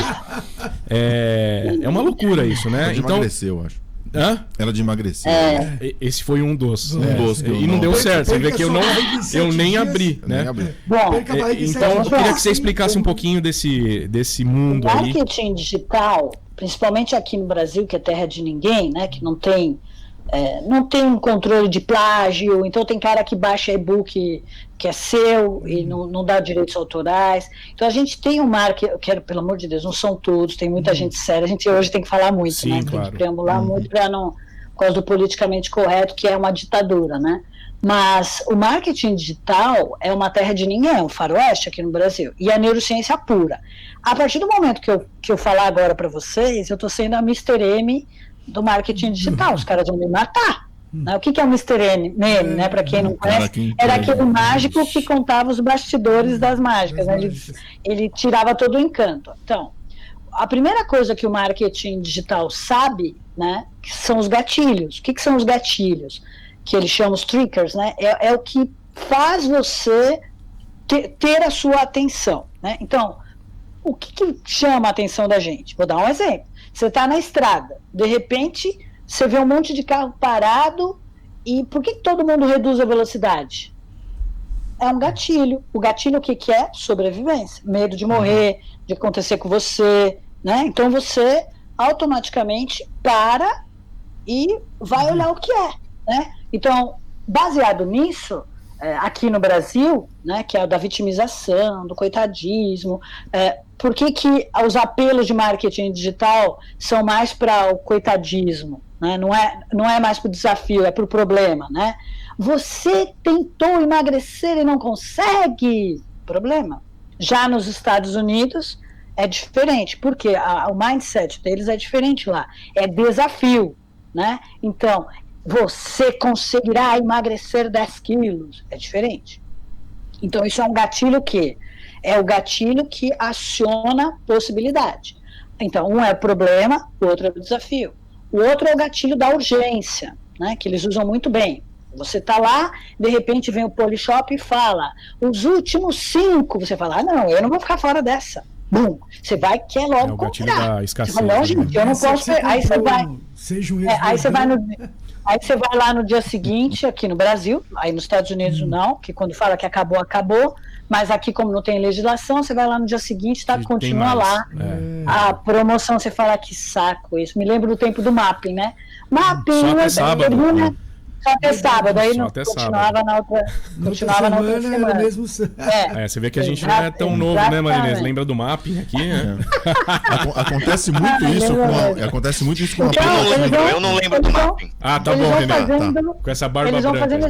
é uma loucura isso, né? Ela de emagrecer, eu acho. Ela de emagrecer. Esse foi um dos. E não deu certo. Você vê que eu nem abri, né? Bom, então, eu queria que você explicasse um pouquinho desse mundo aí. Marketing digital, principalmente aqui no Brasil, que é terra de ninguém, né? Que não tem um controle de plágio. Então tem cara que baixa e-book que é seu e não dá direitos autorais. Então a gente tem um marketing, pelo amor de Deus, não são todos, tem muita gente séria. A gente hoje tem que falar muito, sim, né? Claro. Tem que preambular muito para não, por causa do politicamente correto, que é uma ditadura, né? Mas o marketing digital é uma terra de ninguém, é um faroeste aqui no Brasil. E a neurociência pura. A partir do momento que eu falar agora para vocês, eu estou sendo a Mr. M do marketing digital. Os caras vão me matar. Né? O que é o Mr. M, né? Para quem não conhece, era aquele mágico que contava os bastidores das mágicas. Né? Ele tirava todo o encanto. Então, a primeira coisa que o marketing digital sabe, né, que são os gatilhos. O que são os gatilhos? Que eles chamam os triggers, né? É o que faz você ter a sua atenção, né? Então, o que chama a atenção da gente? Vou dar um exemplo. Você está na estrada, de repente, você vê um monte de carro parado, e por que todo mundo reduz a velocidade? é um gatilho. O gatilho o que é? Sobrevivência. Medo de morrer, de acontecer com você, né? Então você automaticamente para e vai olhar o que é, né? Então, baseado nisso, aqui no Brasil, né, que é o da vitimização, do coitadismo, por que os apelos de marketing digital são mais para o coitadismo, né? Não é mais para o desafio, é para o problema, né? Você tentou emagrecer e não consegue, problema. Já nos Estados Unidos é diferente, porque o mindset deles é diferente lá, é desafio, né? Então, você conseguirá emagrecer 10 quilos. É diferente. Então, isso é um gatilho que é o gatilho que aciona possibilidade. Então, um é o problema, o outro é o desafio. O outro é o gatilho da urgência, né, que eles usam muito bem. Você está lá, de repente vem o Polishop e fala, os últimos 5, você fala, não, eu não vou ficar fora dessa. Bum, você vai quer logo comprar. Você fala, não, gente, eu não posso. Aí você vai. Aí você vai lá no dia seguinte, aqui no Brasil, aí nos Estados Unidos não, que quando fala que acabou, acabou, mas aqui como não tem legislação, você vai lá no dia seguinte, continua lá. A promoção, você fala, que saco isso. Me lembro do tempo do mapping, né? Mapping, só até sábado. Só até sábado, aí não continuava na outra semana. Mesmo... você vê que a gente não é tão novo, né, Marinês? Lembra do mapping aqui, né? Acontece muito isso com a Eu não lembro do mapping. Ah, tá bom, Renan. Com essa barba branca. Eles vão fazendo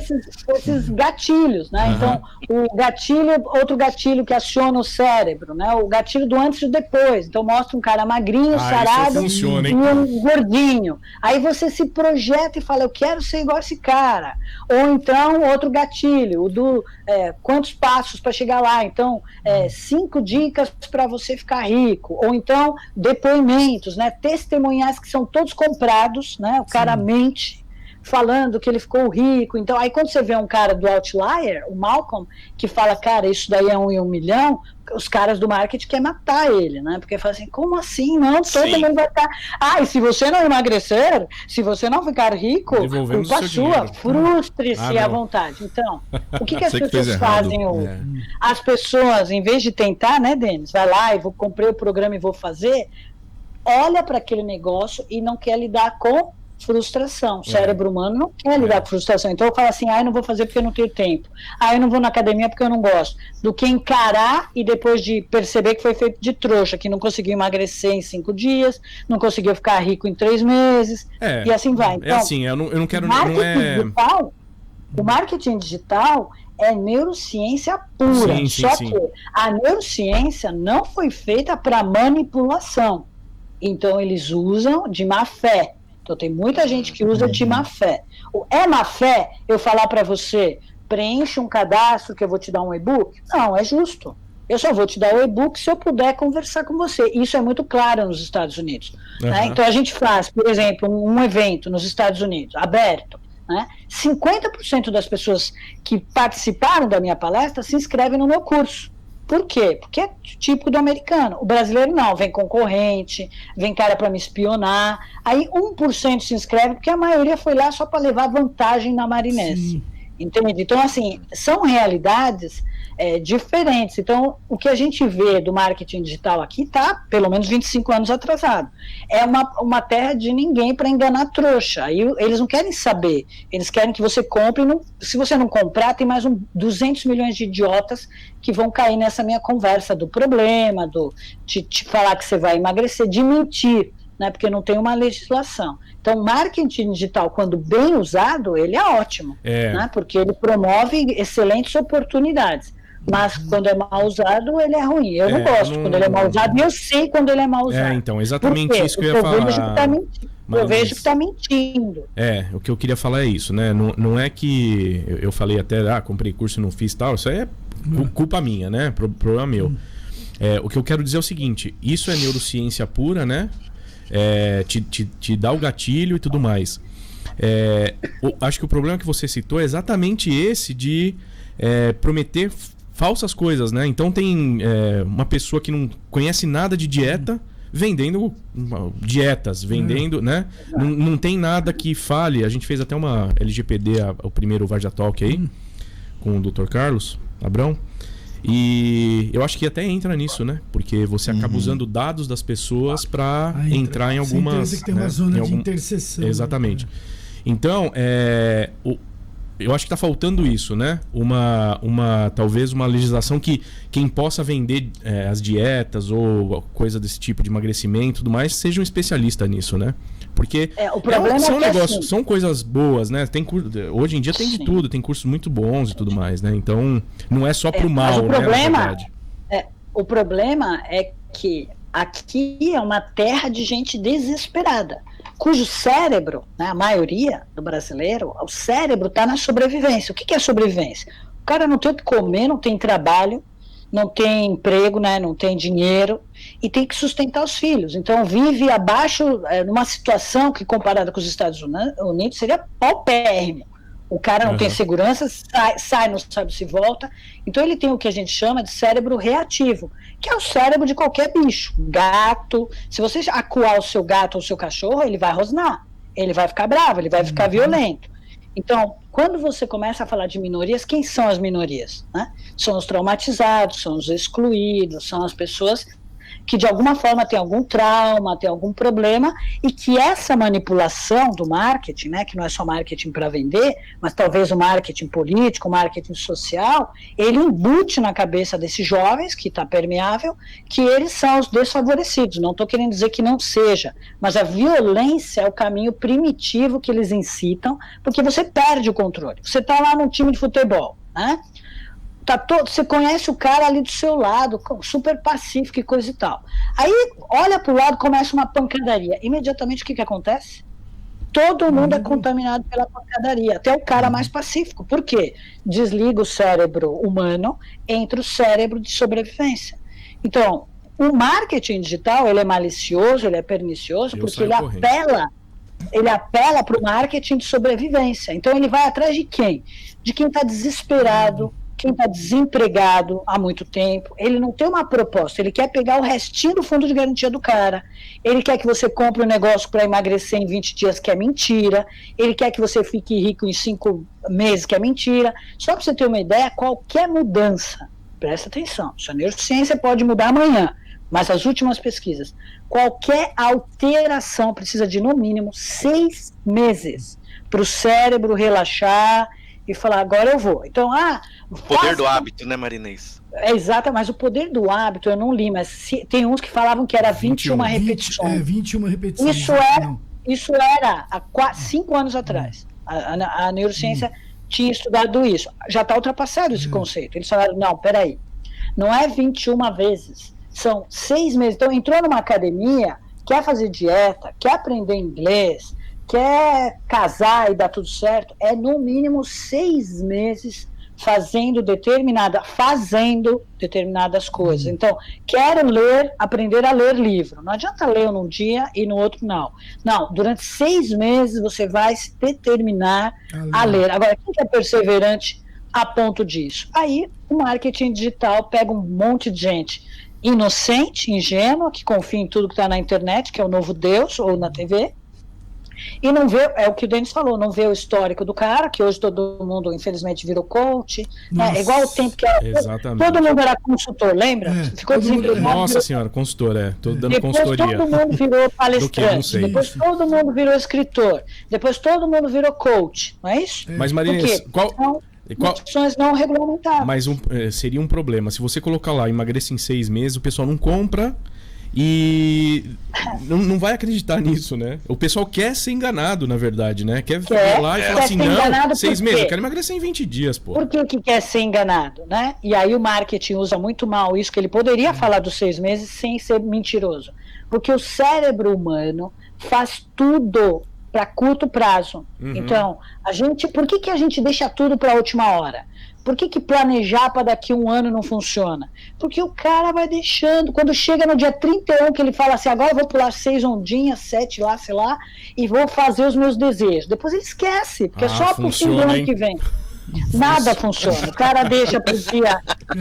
esses gatilhos, né? Então, o gatilho, outro gatilho que aciona o cérebro, né? O gatilho do antes e do depois. Então, mostra um cara magrinho, sarado e um gordinho. Aí você se projeta e fala, eu quero ser igual a esse cara. Ou então, outro gatilho, o do quantos passos para chegar lá. Então, 5 dicas para você ficar rico. Ou então, depoimentos, né? Testemunhais que são todos comprados, né? O cara mente falando que ele ficou rico. Então, aí quando você vê um cara do Outlier, o Malcolm, que fala, cara, isso daí é 1 em 1 milhão, os caras do marketing querem matar ele, né? Porque fala assim, como assim? Não, todo mundo vai estar... e se você não emagrecer, se você não ficar rico, culpa sua, frustre-se à vontade. Então, o que as pessoas fazem hoje? As pessoas, em vez de tentar, né, Denis? Vai lá, comprei o programa e vou fazer, olha para aquele negócio e não quer lidar com frustração. O cérebro humano não quer lidar com frustração. Então eu falo assim, eu não vou fazer porque eu não tenho tempo. Eu não vou na academia porque eu não gosto. Do que encarar e depois de perceber que foi feito de trouxa, que não conseguiu emagrecer em 5 dias, não conseguiu ficar rico em 3 meses, e assim vai. Então, eu não quero... O marketing digital é neurociência pura. Só que a neurociência não foi feita para manipulação. Então eles usam de má fé. Então tem muita gente que usa de má fé. É má fé eu falar para você, preenche um cadastro que eu vou te dar um e-book? Não, é justo. Eu só vou te dar o e-book se eu puder conversar com você. Isso é muito claro nos Estados Unidos. Né? Então a gente faz, por exemplo, um evento nos Estados Unidos, aberto. Né? 50% das pessoas que participaram da minha palestra se inscrevem no meu curso. Por quê? Porque é típico do americano. O brasileiro não, vem concorrente, vem cara para me espionar. Aí 1% se inscreve porque a maioria foi lá só para levar vantagem na Marinês. Entende? Então, assim, são realidades diferentes. Então, o que a gente vê do marketing digital aqui está pelo menos 25 anos atrasado. É uma terra de ninguém para enganar trouxa. Aí eles não querem saber. Eles querem que você compre. Se você não comprar, tem mais 200 milhões de idiotas que vão cair nessa minha conversa do problema, de te falar que você vai emagrecer, de mentir, né, porque não tem uma legislação. Então, marketing digital, quando bem usado, ele é ótimo, né, porque ele promove excelentes oportunidades. Mas quando é mal usado, ele é ruim. Eu não gosto quando ele é mal usado, e eu sei quando ele é mal usado. Então, exatamente isso que eu ia falar. Eu vejo que está mentindo. O que eu queria falar é isso, né? Não é que eu falei até, comprei curso e não fiz tal, isso aí é culpa minha, né? Problema meu. O que eu quero dizer é o seguinte, isso é neurociência pura, né? Te dá o gatilho e tudo mais. Acho que o problema que você citou é exatamente esse de prometer falsas coisas, né? Então tem uma pessoa que não conhece nada de dieta vendendo dietas, vendendo, né? Não tem nada que fale. A gente fez até uma LGPD, o primeiro Varja Talk aí, com o Dr. Carlos, Abrão. E eu acho que até entra nisso, né? Porque você acaba usando dados das pessoas para entrar em algumas... que tem uma zona de interseção. Exatamente. Então, eu acho que está faltando isso, né? Talvez uma legislação que quem possa vender as dietas ou coisa desse tipo de emagrecimento e tudo mais seja um especialista nisso, né? Porque são negócios, assim, são coisas boas, né? Hoje em dia tem de tudo, tem cursos muito bons e tudo mais, né? Então, não é só pro mal, né? O problema é que aqui é uma terra de gente desesperada, cujo cérebro, né, a maioria do brasileiro, o cérebro está na sobrevivência. O que é sobrevivência? O cara não tem o que comer, não tem trabalho, não tem emprego, né, não tem dinheiro e tem que sustentar os filhos. Então vive abaixo, numa situação que comparada com os Estados Unidos seria paupérrimo. O cara não tem segurança, sai, não sabe se volta. Então ele tem o que a gente chama de cérebro reativo, que é o cérebro de qualquer bicho. Gato, se você acuar o seu gato ou o seu cachorro, ele vai rosnar, ele vai ficar bravo, ele vai ficar violento. Então, quando você começa a falar de minorias, quem são as minorias? Né? São os traumatizados, são os excluídos, são as pessoas que de alguma forma têm algum trauma, têm algum problema, e que essa manipulação do marketing, né, que não é só marketing para vender, mas talvez o marketing político, o marketing social, ele embute na cabeça desses jovens, que está permeável, que eles são os desfavorecidos. Não estou querendo dizer que não seja, mas a violência é o caminho primitivo que eles incitam, porque você perde o controle. Você está lá num time de futebol, né? Você conhece o cara ali do seu lado, super pacífico e coisa e tal. Aí, olha para o lado, começa uma pancadaria. Imediatamente, o que acontece? Todo mundo é contaminado pela pancadaria, até o cara mais pacífico. Por quê? Desliga o cérebro humano, entra o cérebro de sobrevivência. Então, o marketing digital, ele é malicioso, ele é pernicioso, porque ele apela para o marketing de sobrevivência. Então, ele vai atrás de quem? De quem está desesperado, quem está desempregado há muito tempo. Ele não tem uma proposta, ele quer pegar o restinho do fundo de garantia do cara, ele quer que você compre um negócio para emagrecer em 20 dias, que é mentira, ele quer que você fique rico em 5 meses, que é mentira. Só para você ter uma ideia, qualquer mudança, presta atenção, a neurociência pode mudar amanhã, mas as últimas pesquisas, qualquer alteração precisa de no mínimo 6 meses para o cérebro relaxar e falar, agora eu vou. Então, o poder do hábito, né, Marinês? Exato, mas o poder do hábito, eu não li, mas tem uns que falavam que era 21 repetições. 21 repetições. Isso era há 5 anos atrás. A neurociência tinha estudado isso. Já está ultrapassado esse conceito. Eles falaram, não, peraí, não é 21 vezes, são 6 meses. Então, entrou numa academia, quer fazer dieta, quer aprender inglês, quer casar e dar tudo certo, é no mínimo 6 meses fazendo determinadas coisas. Então, quero aprender a ler livro. Não adianta ler num dia e no outro não. Não, durante 6 meses você vai se determinar a ler. Agora, quem é perseverante a ponto disso? Aí, o marketing digital pega um monte de gente inocente, ingênua, que confia em tudo que está na internet, que é o novo Deus, ou na TV, e não vê, é o que o Denis falou, não vê o histórico do cara, que hoje todo mundo infelizmente virou coach, né? Igual o tempo que era, todo mundo era consultor, lembra? Ficou desempregado. Nossa senhora, consultor, tô dando consultoria. Depois todo mundo virou palestrante, depois todo mundo virou escritor, depois todo mundo virou coach, não é isso? Mas Marinês, opções não regulamentadas. Mas seria um problema, se você colocar lá, emagreça em 6 meses, o pessoal não compra. E não vai acreditar nisso, né? O pessoal quer ser enganado, na verdade, né? Quer ir lá e falar assim, não, 6 meses, eu quero emagrecer em 20 dias, pô. Por que quer ser enganado, né? E aí o marketing usa muito mal isso, que ele poderia falar dos 6 meses sem ser mentiroso. Porque o cérebro humano faz tudo para curto prazo. Então, por que a gente deixa tudo para a última hora? Por que planejar para daqui 1 ano não funciona? Porque o cara vai deixando. Quando chega no dia 31, que ele fala assim, agora eu vou pular 6 ondinhas, 7 lá, sei lá, e vou fazer os meus desejos. Depois ele esquece, porque é só pro fim do ano que vem. Nada funciona. O cara deixa pro dia,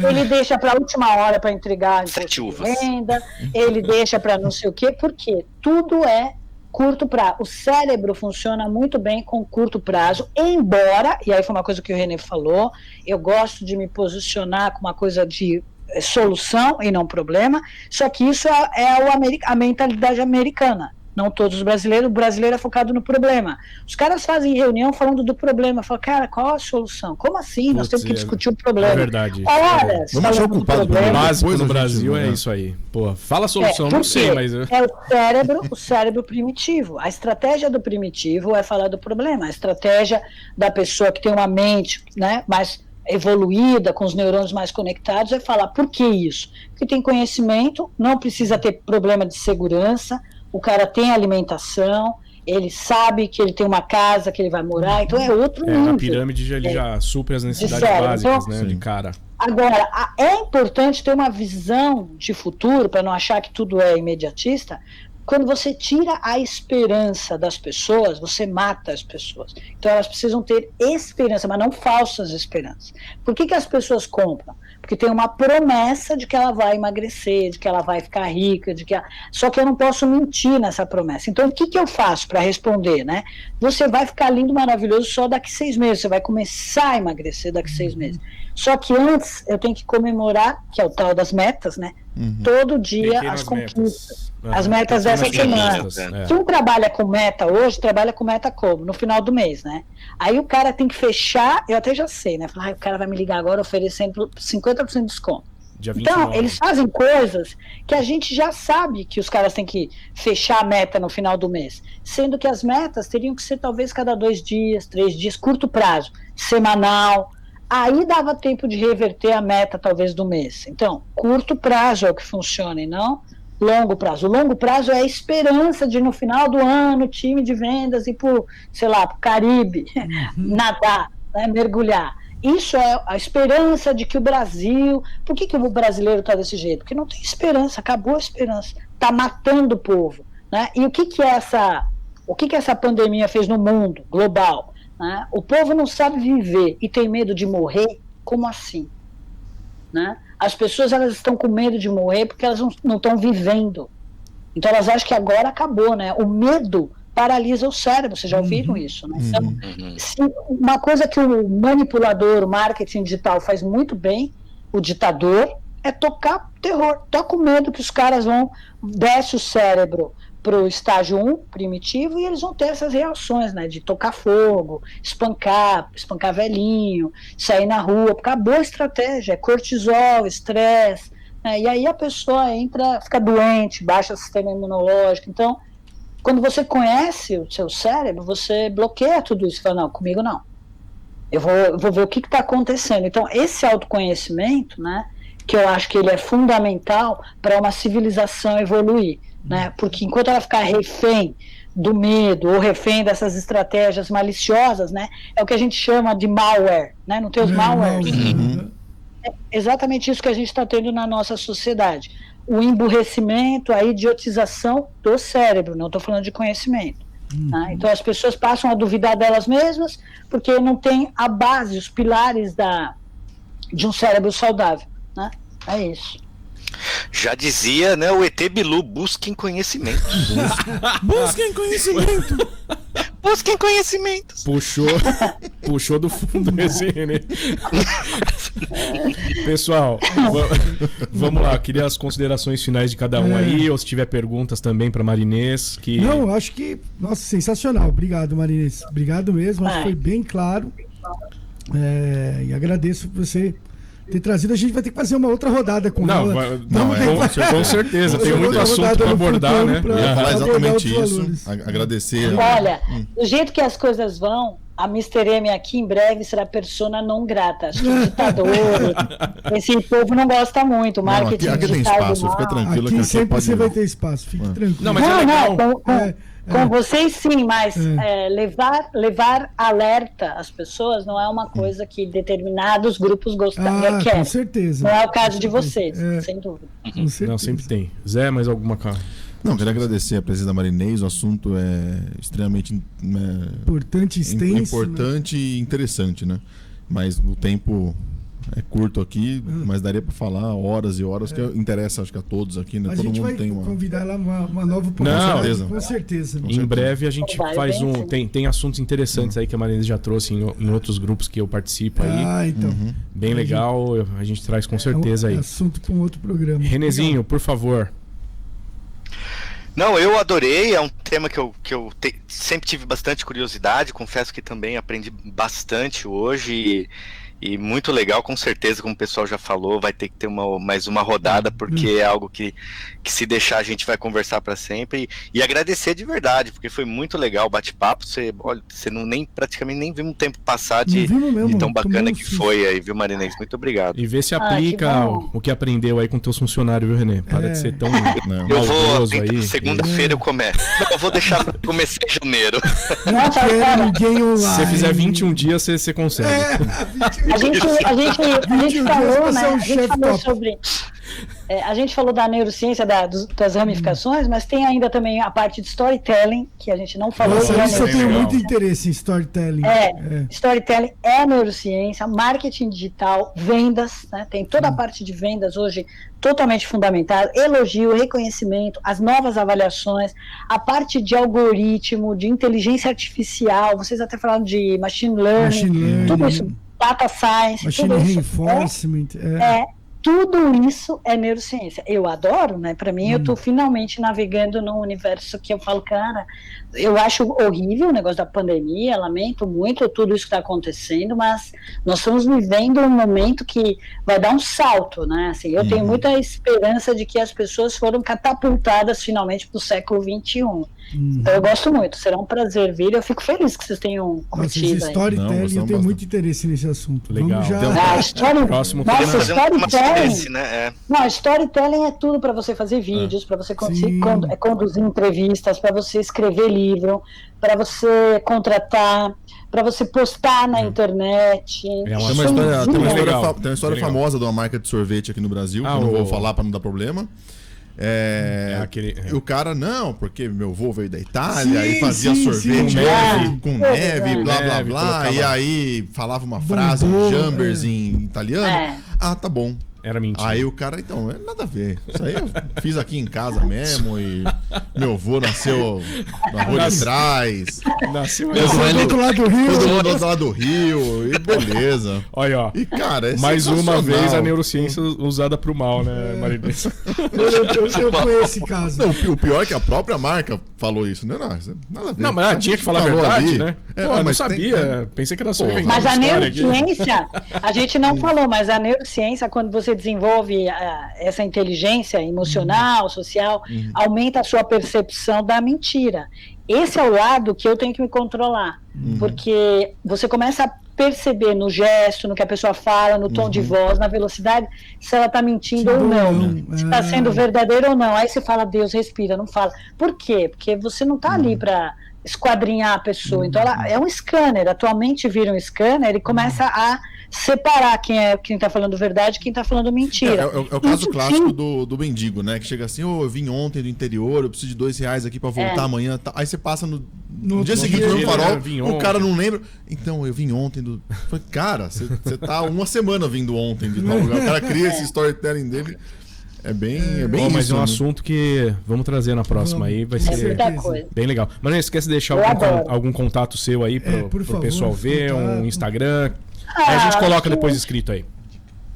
ele deixa para a última hora para entregar a imposto de renda, ele deixa para não sei o quê, porque tudo é curto prazo. O cérebro funciona muito bem com curto prazo, embora, e aí foi uma coisa que o René falou, eu gosto de me posicionar com uma coisa de solução e não problema, só que isso é a mentalidade americana. Não todos os brasileiros, o brasileiro é focado no problema. Os caras fazem reunião falando do problema. Falam, cara, qual a solução? Como assim? Nós temos que discutir o problema. É verdade. Horas, vamos achar o culpado. O básico no Depois Brasil é isso aí. Pô, fala a solução, não sei, mas... É o cérebro primitivo. A estratégia do primitivo é falar do problema. A estratégia da pessoa que tem uma mente, né, mais evoluída, com os neurônios mais conectados, é falar, por que isso? Porque tem conhecimento, não precisa ter problema de segurança, o cara tem alimentação, ele sabe que ele tem uma casa que ele vai morar, então é outro nível. A pirâmide ele já supre as necessidades básicas, então, né, de cara. Agora, é importante ter uma visão de futuro, para não achar que tudo é imediatista. Quando você tira a esperança das pessoas, você mata as pessoas. Então elas precisam ter esperança, mas não falsas esperanças. Por que as pessoas compram? Porque tem uma promessa de que ela vai emagrecer, de que ela vai ficar rica, só que eu não posso mentir nessa promessa. Então, o que eu faço para responder, né? Você vai ficar lindo, maravilhoso só daqui 6 meses, você vai começar a emagrecer daqui 6 meses. Só que antes, eu tenho que comemorar, que é o tal das metas, né? Todo dia as conquistas. As metas dessa semana. Quem trabalha com meta hoje, trabalha com meta como? No final do mês, né? Aí o cara tem que fechar, eu até já sei, né? Falar, o cara vai me ligar agora oferecendo 50% de desconto. Então, eles fazem coisas que a gente já sabe que os caras têm que fechar a meta no final do mês. Sendo que as metas teriam que ser talvez cada 2 dias, 3 dias, curto prazo, semanal. Aí dava tempo de reverter a meta talvez do mês. Então, curto prazo é o que funciona e não longo prazo. O longo prazo é a esperança de no final do ano o time de vendas ir pro Caribe, nadar, né, mergulhar. Isso é a esperança de que o Brasil... Por que o brasileiro está desse jeito? Porque não tem esperança, acabou a esperança. Está matando o povo. Né? E o que essa pandemia fez no mundo global? Né? O povo não sabe viver e tem medo de morrer. Como assim? Né? As pessoas elas estão com medo de morrer porque elas não estão vivendo. Então elas acham que agora acabou, né? O medo paralisa o cérebro, vocês já ouviram isso, né? Então, uma coisa que o manipulador, o marketing digital faz muito bem, o ditador, é tocar terror. Toca o medo que os caras desce o cérebro para o estágio 1, primitivo, e eles vão ter essas reações, né? De tocar fogo, espancar velhinho, sair na rua, acabou a estratégia, é cortisol, estresse, né? E aí a pessoa fica doente, baixa o sistema imunológico. Então, quando você conhece o seu cérebro, você bloqueia tudo isso, fala, não, comigo não. Eu vou ver o que está acontecendo. Então, esse autoconhecimento, né? Que eu acho que ele é fundamental para uma civilização evoluir. Né? Porque enquanto ela ficar refém do medo ou refém dessas estratégias maliciosas, né? É o que a gente chama de malware, né? Não tem os malwares. É exatamente isso que a gente está tendo na nossa sociedade. O emburrecimento, a idiotização do cérebro, não estou falando de conhecimento. Tá? Então as pessoas passam a duvidar delas mesmas porque não tem a base, os pilares de um cérebro saudável. Né? É isso. Já dizia, né, o ET Bilu, busquem conhecimento. Busquem conhecimento. Busquem conhecimento. Puxou do fundo esse, né? Pessoal, vamos lá. Queria as considerações finais de cada um aí, ou se tiver perguntas também para Marinês. Não, acho que... Nossa, sensacional. Obrigado, Marinês. Obrigado mesmo. Acho que foi bem claro. E agradeço por você ter trazido. A gente vai ter que fazer uma outra rodada com ela. Com certeza. Tem muito assunto para abordar, né? Falar exatamente isso. Agradecer. Olha, do jeito que as coisas vão, a Mr. M aqui em breve será persona não grata. Acho que o ditador, esse povo não gosta muito. O marketing aqui tem espaço, fica tranquilo. Aqui sempre você vai ter espaço, fique tranquilo. Não, mas é legal. Com vocês sim, mas levar alerta às pessoas não é uma coisa que determinados grupos querem. Com certeza. Não é o caso de vocês, sem dúvida. Com certeza. Não, sempre tem. Zé, mais alguma coisa? Não, quero agradecer a presença da Marinês. O assunto é extremamente importante, extenso, importante, né? E interessante, né? Mas o tempo é curto aqui, mas daria para falar horas e horas, que interessa, acho que a todos aqui, né? A Todo gente mundo vai tem convidar ela uma nova oportunidade. Com certeza. Em breve a gente faz tem assuntos interessantes aí que a Marinês já trouxe em outros grupos que eu participo aí. Então. Bem legal, a gente traz com certeza aí. Assunto para um outro programa. Renezinho, por favor. Não, eu adorei, é um tema que eu sempre tive bastante curiosidade, confesso que também aprendi bastante hoje e muito legal, com certeza, como o pessoal já falou, vai ter que ter mais uma rodada, porque é algo que se deixar a gente vai conversar para sempre, e agradecer de verdade, porque foi muito legal o bate-papo, você praticamente nem vimos o tempo passar de tão bacana que foi aí, viu, Marinês? Muito obrigado. E vê se aplica o que aprendeu aí com teus funcionários, viu, Renê? Para de ser tão maldoso aí. Segunda-feira eu começo. Não, eu vou deixar pra começar em janeiro. Não quero ninguém online. Se você fizer 21 dias, você consegue. A gente falou, né? A gente falou sobre... a gente falou da neurociência, das ramificações, mas tem ainda também a parte de storytelling, que a gente não falou. Nossa, isso eu tenho muito interesse em storytelling. Storytelling é neurociência, marketing digital, vendas, né? Tem toda a parte de vendas hoje totalmente fundamentada, elogio, reconhecimento, as novas avaliações, a parte de algoritmo, de inteligência artificial, vocês até falaram de machine learning. Tudo isso, data science, machine reinforcement, tudo isso é neurociência. Eu adoro, né? Para mim, eu estou finalmente navegando num universo que eu falo, cara, eu acho horrível o negócio da pandemia, lamento muito tudo isso que está acontecendo, mas nós estamos vivendo um momento que vai dar um salto, né? Assim, eu tenho muita esperança de que as pessoas foram catapultadas finalmente para o século XXI. Então eu gosto muito, será um prazer vir. Eu fico feliz que vocês tenham curtido. Esse storytelling, eu tenho muito interesse nesse assunto. Legal. Próximo storytelling, né? Não, storytelling é tudo para você fazer vídeos, para você conduzir entrevistas, para você escrever livro, para você contratar, para você postar na internet. Tem uma história famosa de uma marca de sorvete aqui no Brasil, que eu não vou falar para não dar problema. O cara, não, porque meu avô veio da Itália e fazia sorvete com neve, blá blá blá, e aí falava uma frase em jambers em italiano. Ah, tá bom. Era mentira. Aí o cara, então, nada a ver. Isso aí eu fiz aqui em casa mesmo e meu avô nasceu na rua de trás. Nasceu do outro lado do Rio. Todo mundo do outro lado do Rio, e beleza. Olha, ó. E, cara, mais uma vez a neurociência usada pro mal, né, Marinês? Eu conheço esse caso. Não, o pior é que a própria marca falou isso, né? Nada a ver. Não, mas tinha que falar a verdade, né? Pô, eu não sabia. Pensei que era só inventar. Mas a neurociência, a gente não falou, mas a neurociência, quando você desenvolve essa inteligência emocional, social, aumenta a sua percepção da mentira. Esse é o lado que eu tenho que me controlar, porque você começa a perceber no gesto, no que a pessoa fala, no tom de voz, na velocidade, se ela está mentindo ou não, se está sendo verdadeiro ou não. Aí você fala, Deus, respira, não fala. Por quê? Porque você não está ali para esquadrinhar a pessoa. Então ela é um scanner, a tua mente vira um scanner e começa a separar quem tá falando verdade e quem tá falando mentira. É o caso clássico do mendigo, né? Que chega assim, eu vim ontem do interior, eu preciso de R$2 aqui pra voltar amanhã. Tá. Aí você passa no dia seguinte no farol, o cara não lembra. Então, eu vim ontem do... Falei, cara, você tá uma semana vindo ontem de tal lugar. O cara cria esse storytelling dele. É bem isso, mas é um assunto que vamos trazer na próxima aí, vai ser bem legal. Mas não esquece de deixar algum contato seu aí pro pessoal ver, um Instagram. Aí a gente coloca depois escrito aí.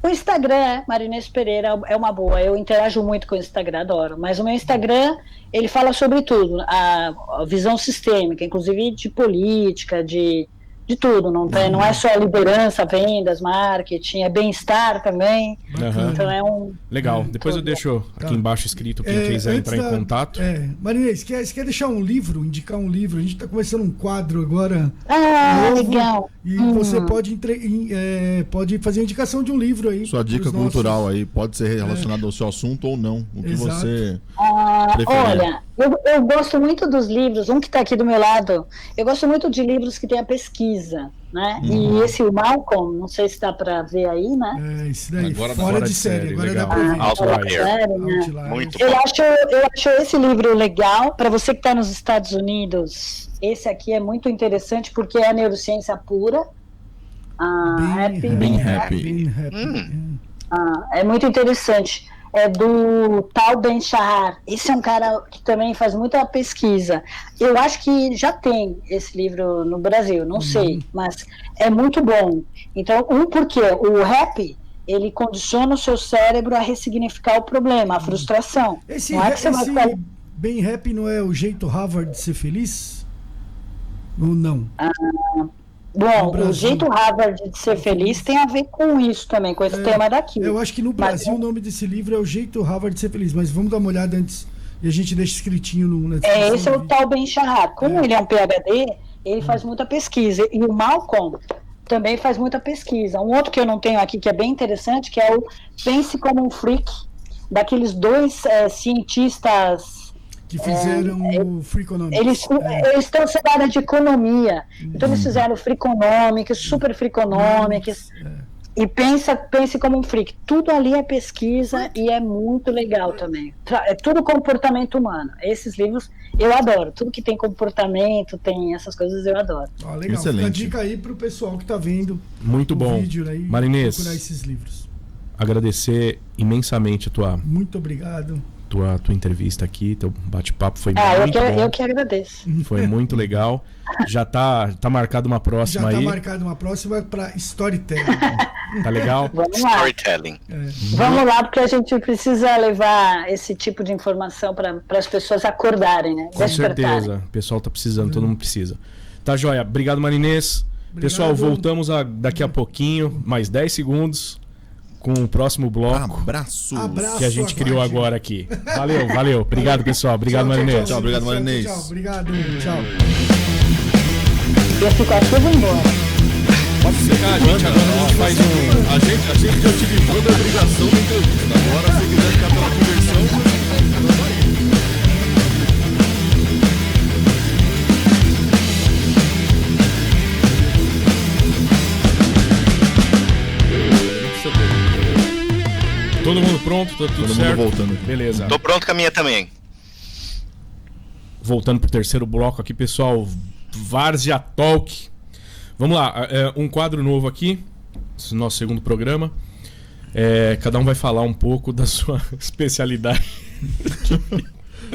O Instagram, Marinês Pereira, é uma boa. Eu interajo muito com o Instagram, adoro. Mas o meu Instagram, ele fala sobre tudo. A visão sistêmica, inclusive de política, de tudo. Não é só liderança, vendas, marketing, é bem-estar também. Então é um... Legal. Depois eu deixo aqui embaixo escrito quem quiser entrar em contato. Marinês, você quer deixar um livro, indicar um livro? A gente está começando um quadro agora. Legal. E você pode fazer a indicação de um livro aí. Sua dica cultural aí pode ser relacionada ao seu assunto ou não. O que você preferir. Olha, eu gosto muito dos livros, um que está aqui do meu lado, eu gosto muito de livros que tem a pesquisa, né? E esse o Malcolm, não sei se dá para ver aí, né? Isso daí, agora fora de série, agora dá para ver. Outlier. Muito eu acho esse livro legal, para você que está nos Estados Unidos, esse aqui é muito interessante porque é a neurociência pura, Bem Happy. É muito interessante. É do Tal Ben-Shahar. Esse é um cara que também faz muita pesquisa. Eu acho que já tem esse livro no Brasil, não sei, mas é muito bom. Então, porque o rap, ele condiciona o seu cérebro a ressignificar o problema, a frustração. Esse bem rap não é o jeito Harvard de ser feliz? Ou não? Bom, o jeito Harvard de ser feliz tem a ver com isso também, com esse tema daqui. Eu acho que no Brasil o nome desse livro é o jeito Harvard de ser feliz, mas vamos dar uma olhada antes e a gente deixa escritinho na descrição. Esse é o Tal Ben-Shahar. Como ele é um PhD, ele faz muita pesquisa. E o Malcolm também faz muita pesquisa. Um outro que eu não tenho aqui, que é bem interessante, que é o Pense como um Freak, daqueles dois cientistas que fizeram o Freakonomics. Eles estão na área de economia. Então eles fizeram o Freakonomics, Super Freakonomics. E pense como um freak. Tudo ali é pesquisa e é muito legal também. É tudo comportamento humano. Esses livros eu adoro. Tudo que tem comportamento, tem essas coisas, eu adoro. Legal. Excelente. Fica a dica aí pro pessoal que tá vendo muito bom. Vídeo aí, Marinês, procurar esses livros. Agradecer imensamente a tua... Muito obrigado. Tua entrevista aqui, teu bate-papo foi muito bom. Eu que agradeço. Foi muito legal. Já tá marcado uma próxima aí. Já tá marcado uma próxima para Storytelling. Tá legal? Vamos lá. Storytelling. Vamos lá, porque a gente precisa levar esse tipo de informação para as pessoas acordarem, né? Com certeza. O pessoal tá precisando, todo mundo precisa. Tá joia. Obrigado, Marinês. Obrigado. Pessoal, voltamos daqui a pouquinho, mais 10 segundos. Com o próximo bloco Abraço que a gente criou agora aqui. Valeu. Obrigado, pessoal. Obrigado, Marinês. Tchau, obrigado, Marinês. Tchau, obrigado. Tchau. Eu fico aqui e vou embora. Pode ficar, a gente agora faz um... A gente já utilizou a obrigação da entrevista. Agora, se quiser ficar pela conversão... Todo mundo pronto? Tá tudo certo? Mundo voltando. Beleza. Tô pronto com a minha também. Voltando pro terceiro bloco aqui, pessoal. Várzea Talk. Vamos lá. Um quadro novo aqui. Esse é o nosso segundo programa. Cada um vai falar um pouco da sua especialidade.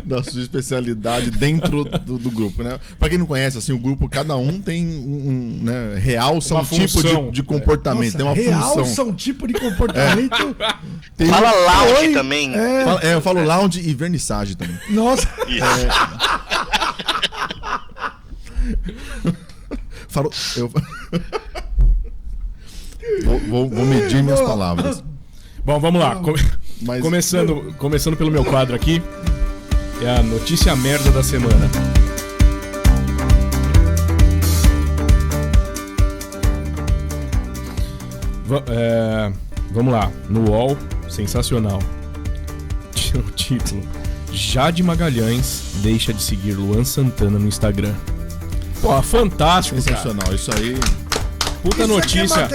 Da sua especialidade dentro do grupo, né? Pra quem não conhece, assim, o grupo, cada um tem né, realça um tipo de comportamento. Tem uma realça função. um tipo de comportamento. Fala lounge também. Eu falo lounge e vernissage também. Nossa. Vou medir minhas palavras. Bom, vamos lá. Começando pelo meu quadro aqui. É a notícia merda da semana. Vamos lá. No UOL, sensacional. O título: Jade Magalhães deixa de seguir Luan Santana no Instagram. Pô, fantástico, sensacional, cara. Isso aí. Puta notícia.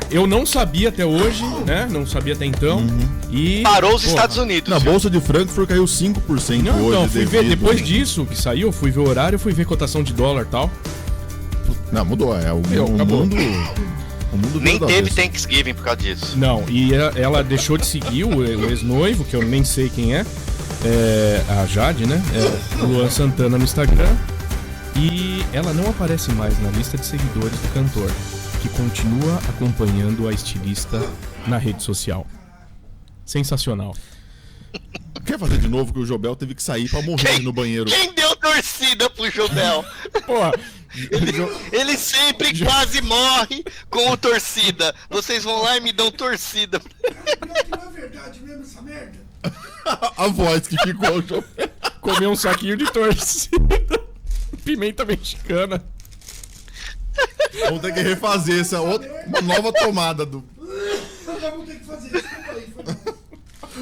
Eu não sabia até hoje, né? Não sabia até então. E parou os Estados Unidos. Na Bolsa de Frankfurt caiu 5% hoje. Não, fui ver, depois disso que saiu, eu fui ver o horário, fui ver cotação de dólar e tal. Não, mudou. O mundo nem teve Thanksgiving por causa disso. Não, e ela deixou de seguir o ex-noivo, que eu nem sei quem é. A Jade, né? O Luan Santana no Instagram. E ela não aparece mais na lista de seguidores do cantor, que continua acompanhando a estilista na rede social. Sensacional. Quer fazer de novo que o Jobel teve que sair pra morrer no banheiro? Quem deu torcida pro Jobel? Porra. Ele sempre quase morre com o torcida. Vocês vão lá e me dão torcida. Não é verdade mesmo essa merda? A voz que ficou, o Jobel. Comeu um saquinho de torcida. Pimenta mexicana. Vamos ter que refazer uma nova tomada do... Vamos ter que fazer isso.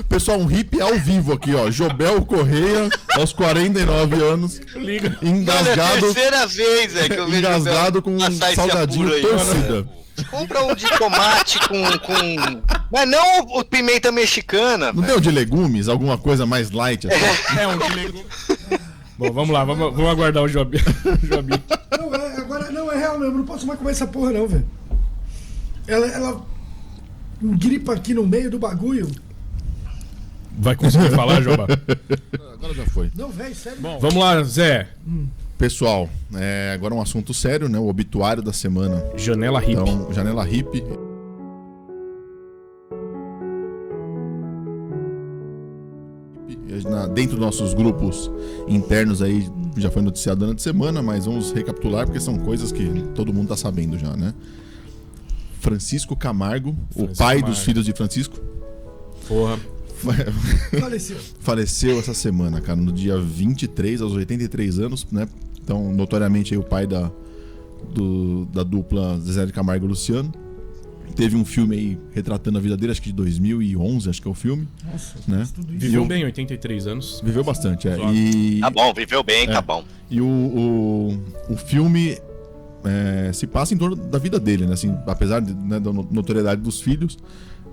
Pessoal, um hip ao vivo aqui, ó. Jobel Correia, aos 49 anos. Liga. Engasgado. Mano, é a terceira vez que eu vejo engasgado com um salgadinho aí, torcida. Compra um de tomate com... Mas não o pimenta mexicana. Não tem um de legumes? Alguma coisa mais light? Assim? Um de legumes. Bom, vamos lá, vamos aguardar o Jobi. Agora não é real mesmo, não posso mais comer essa porra não, velho. Ela gripa aqui no meio do bagulho. Vai conseguir falar, Joba? Agora já foi. Não, velho, sério. Bom, vamos lá, Zé. Pessoal, agora um assunto sério, né? O obituário da semana. Janela Hip. Então, Janela Hip. Dentro dos nossos grupos internos aí, já foi noticiado durante a semana, mas vamos recapitular porque são coisas que todo mundo tá sabendo já, né? Francisco Camargo, o pai dos filhos de Francisco. Porra. Faleceu essa semana, cara, no dia 23, aos 83 anos, né? Então, notoriamente, aí, o pai da dupla Zezé de Camargo e Luciano. Teve um filme aí retratando a vida dele, acho que de 2011, acho que é o filme. Nossa, né? Viveu bem, 83 anos. Viveu bastante, Tá bom, viveu bem, tá bom. E o filme se passa em torno da vida dele, né? Assim, apesar da notoriedade dos filhos,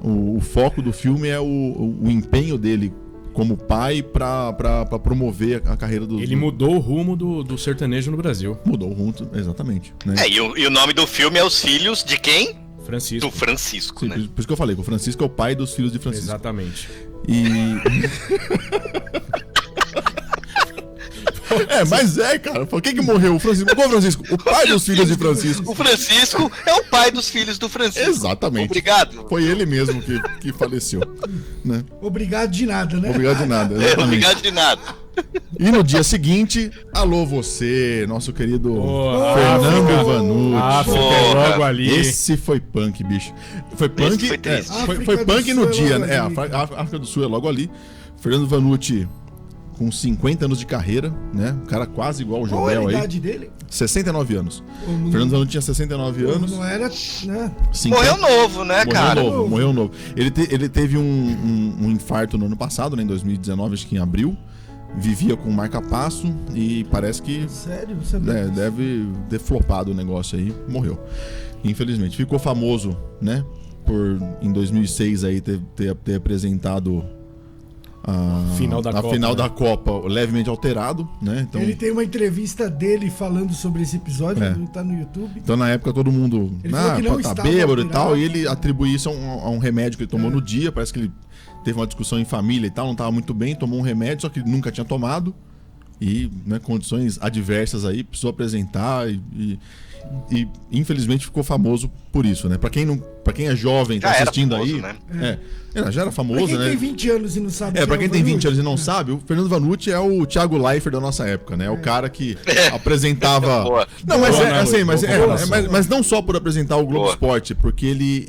o foco do filme é o empenho dele como pai pra promover a carreira do... Ele mudou o rumo do sertanejo no Brasil. Mudou o rumo, exatamente. Né? E o nome do filme é Os Filhos de quem? Francisco. Do Francisco, Sim, né? Por isso que eu falei, que o Francisco é o pai dos filhos de Francisco. Exatamente. Mas cara. Quem que morreu? O Francisco. Qual Francisco? O pai dos filhos de Francisco. O Francisco é o pai dos filhos do Francisco. Exatamente. Obrigado. Foi ele mesmo que faleceu. Né? Obrigado de nada, né? Obrigado de nada. Exatamente. Obrigado de nada. E no dia seguinte, alô você, nosso querido Fernando Vanucci. Fica logo ali. Esse foi punk, bicho. Foi punk. Foi triste. Foi punk no dia, né? A África do Sul é logo ali. Fernando Vanucci, com 50 anos de carreira, né? Um cara quase igual o Joel aí. Qual a idade dele? 69 anos. Fernando Vanucci tinha 69 anos. Não era, né? 50... Morreu novo, né, cara? Morreu novo. Ele teve um infarto no ano passado, né? Em 2019, acho que em abril. Vivia com marca-passo e parece que... Sério? Você não... deve ter flopado o negócio aí. Morreu. Infelizmente. Ficou famoso, né? Por, em 2006, aí, ter apresentado a final da Copa levemente alterado, né? Então, ele tem uma entrevista dele falando sobre esse episódio, não tá no YouTube. Então, na época, todo mundo tá bêbado e tal, e ele atribui isso a um remédio que ele tomou no dia. Parece que ele teve uma discussão em família e tal, não estava muito bem, tomou um remédio, só que ele nunca tinha tomado. E, né, condições adversas aí, precisou apresentar e infelizmente ficou famoso por isso, né? Pra quem é jovem, tá assistindo famoso, aí, né? Já era famoso, pra quem né? tem 20 anos e não sabe. Pra quem tem 20 anos e não sabe, o Fernando Vanucci é o Thiago Leifert da nossa época, né? É o cara que apresentava... Não, mas não só por apresentar o Globo Esporte, porque ele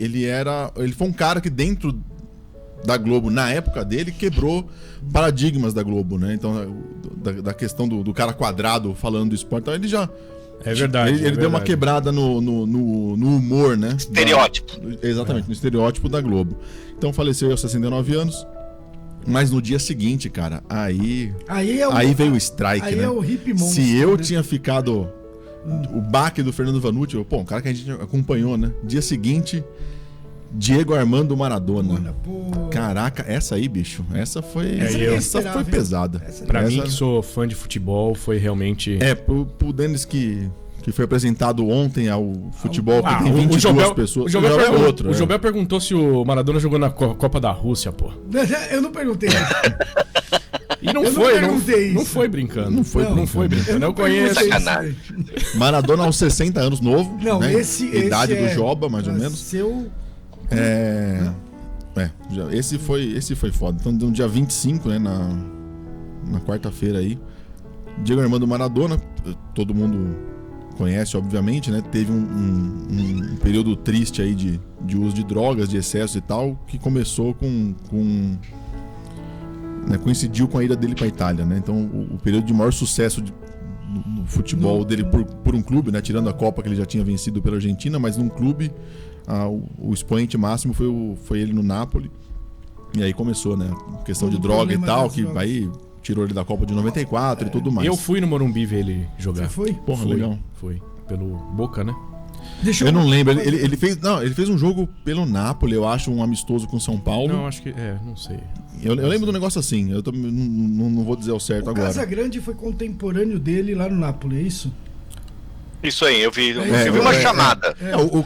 foi um cara que dentro da Globo, na época dele, quebrou paradigmas da Globo, né? Então, da questão do cara quadrado falando do esporte, então ele já... É verdade. Ele deu uma quebrada no humor, né? Estereótipo. Exatamente, no estereótipo da Globo. Então faleceu aos 69 anos. Mas no dia seguinte, cara, aí veio o strike, aí né? É o hip monster, se eu né? tinha ficado o baque do Fernando Vanucci, um cara que a gente acompanhou, né? Dia seguinte, Diego Armando Maradona. Caraca, essa aí, bicho, essa foi pesada. Pra mim, que sou fã de futebol, foi realmente... Pro Denis que foi apresentado ontem ao futebol, que tem 22 pessoas. O Jobel é outro. O Jobel perguntou se o Maradona jogou na Copa da Rússia, pô. Eu não perguntei. E não foi brincando. Não foi brincando. Eu conheço. Sacanagem. Maradona aos 60 anos, novo. Não, né? Idade do é Joba, mais ou menos. Esse foi foda. Então, no dia 25, né, na quarta-feira aí, Diego Armando Maradona, todo mundo conhece, obviamente, né? Teve um período triste aí de uso de drogas, de excesso e tal, que começou coincidiu com a ida dele para a Itália, né? Então, o período de maior sucesso no futebol dele por um clube, né? Tirando a Copa que ele já tinha vencido pela Argentina, mas num clube, o expoente máximo foi ele no Napoli. E aí começou, né? Questão de droga e tal, que aí tirou ele da Copa de 94 e tudo mais. Eu fui no Morumbi ver ele jogar. Você foi? Porra, legal. Foi. Pelo Boca, né? Eu não lembro. Ele fez um jogo pelo Napoli, eu acho, um amistoso com São Paulo. Não, acho que... não sei. Eu lembro do negócio assim. Não vou dizer o certo agora. O Casagrande foi contemporâneo dele lá no Napoli, é isso? Isso aí, eu vi uma chamada.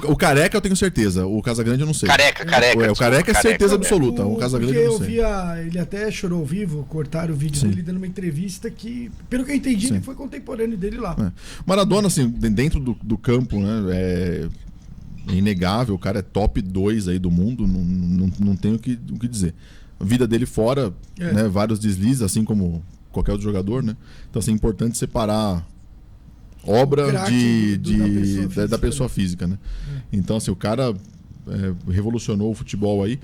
O Careca eu tenho certeza, o Casagrande eu não sei. Careca. O Careca é certeza absoluta, o Casagrande eu não sei. Ele até chorou ao vivo, cortaram o vídeo dele dando uma entrevista que, pelo que eu entendi, ele foi contemporâneo dele lá. Maradona, assim, dentro do campo, né, é inegável, o cara é top 2 aí do mundo, não tenho o que dizer. A vida dele fora, né, vários deslizes, assim como qualquer outro jogador, né? Então, assim, é importante separar obra da pessoa física, né? Então, assim, o cara revolucionou o futebol aí.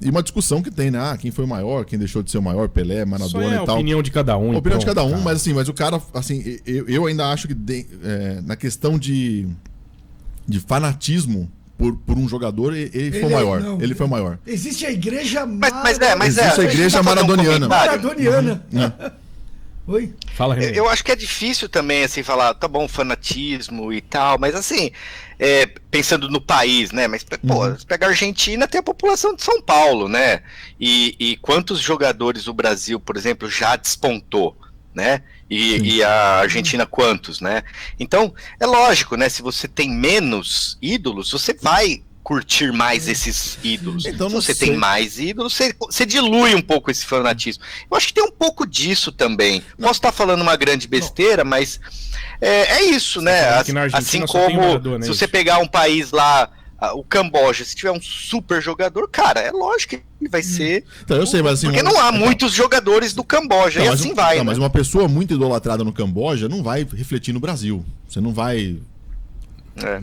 E uma discussão que tem, né? Quem foi o maior, quem deixou de ser o maior, Pelé, Maradona e tal. A opinião de cada um. A opinião de cada um, mas o cara, assim, eu ainda acho que na questão de fanatismo por um jogador, ele foi o maior. Ele foi o maior. Existe a igreja existe a igreja maradoniana. Oi? Fala, René. Eu acho que é difícil também, assim, falar, tá bom, fanatismo e tal, mas assim, pensando no país, né? Mas, pô, se pegar a Argentina, tem a população de São Paulo, né? E quantos jogadores o Brasil, por exemplo, já despontou, né? E a Argentina quantos, né? Então, é lógico, né? Se você tem menos ídolos, você vai curtir mais esses ídolos. Então, se você tem mais ídolos, você dilui um pouco esse fanatismo. Eu acho que tem um pouco disso também. Posso estar falando uma grande besteira, mas é isso, né? Assim como se você pegar um país lá, o Camboja, se tiver um super jogador, cara, é lógico que ele vai ser. Então, eu sei, mas assim, porque não há muitos jogadores do Camboja, e assim vai. Mas uma pessoa muito idolatrada no Camboja não vai refletir no Brasil. Você não vai.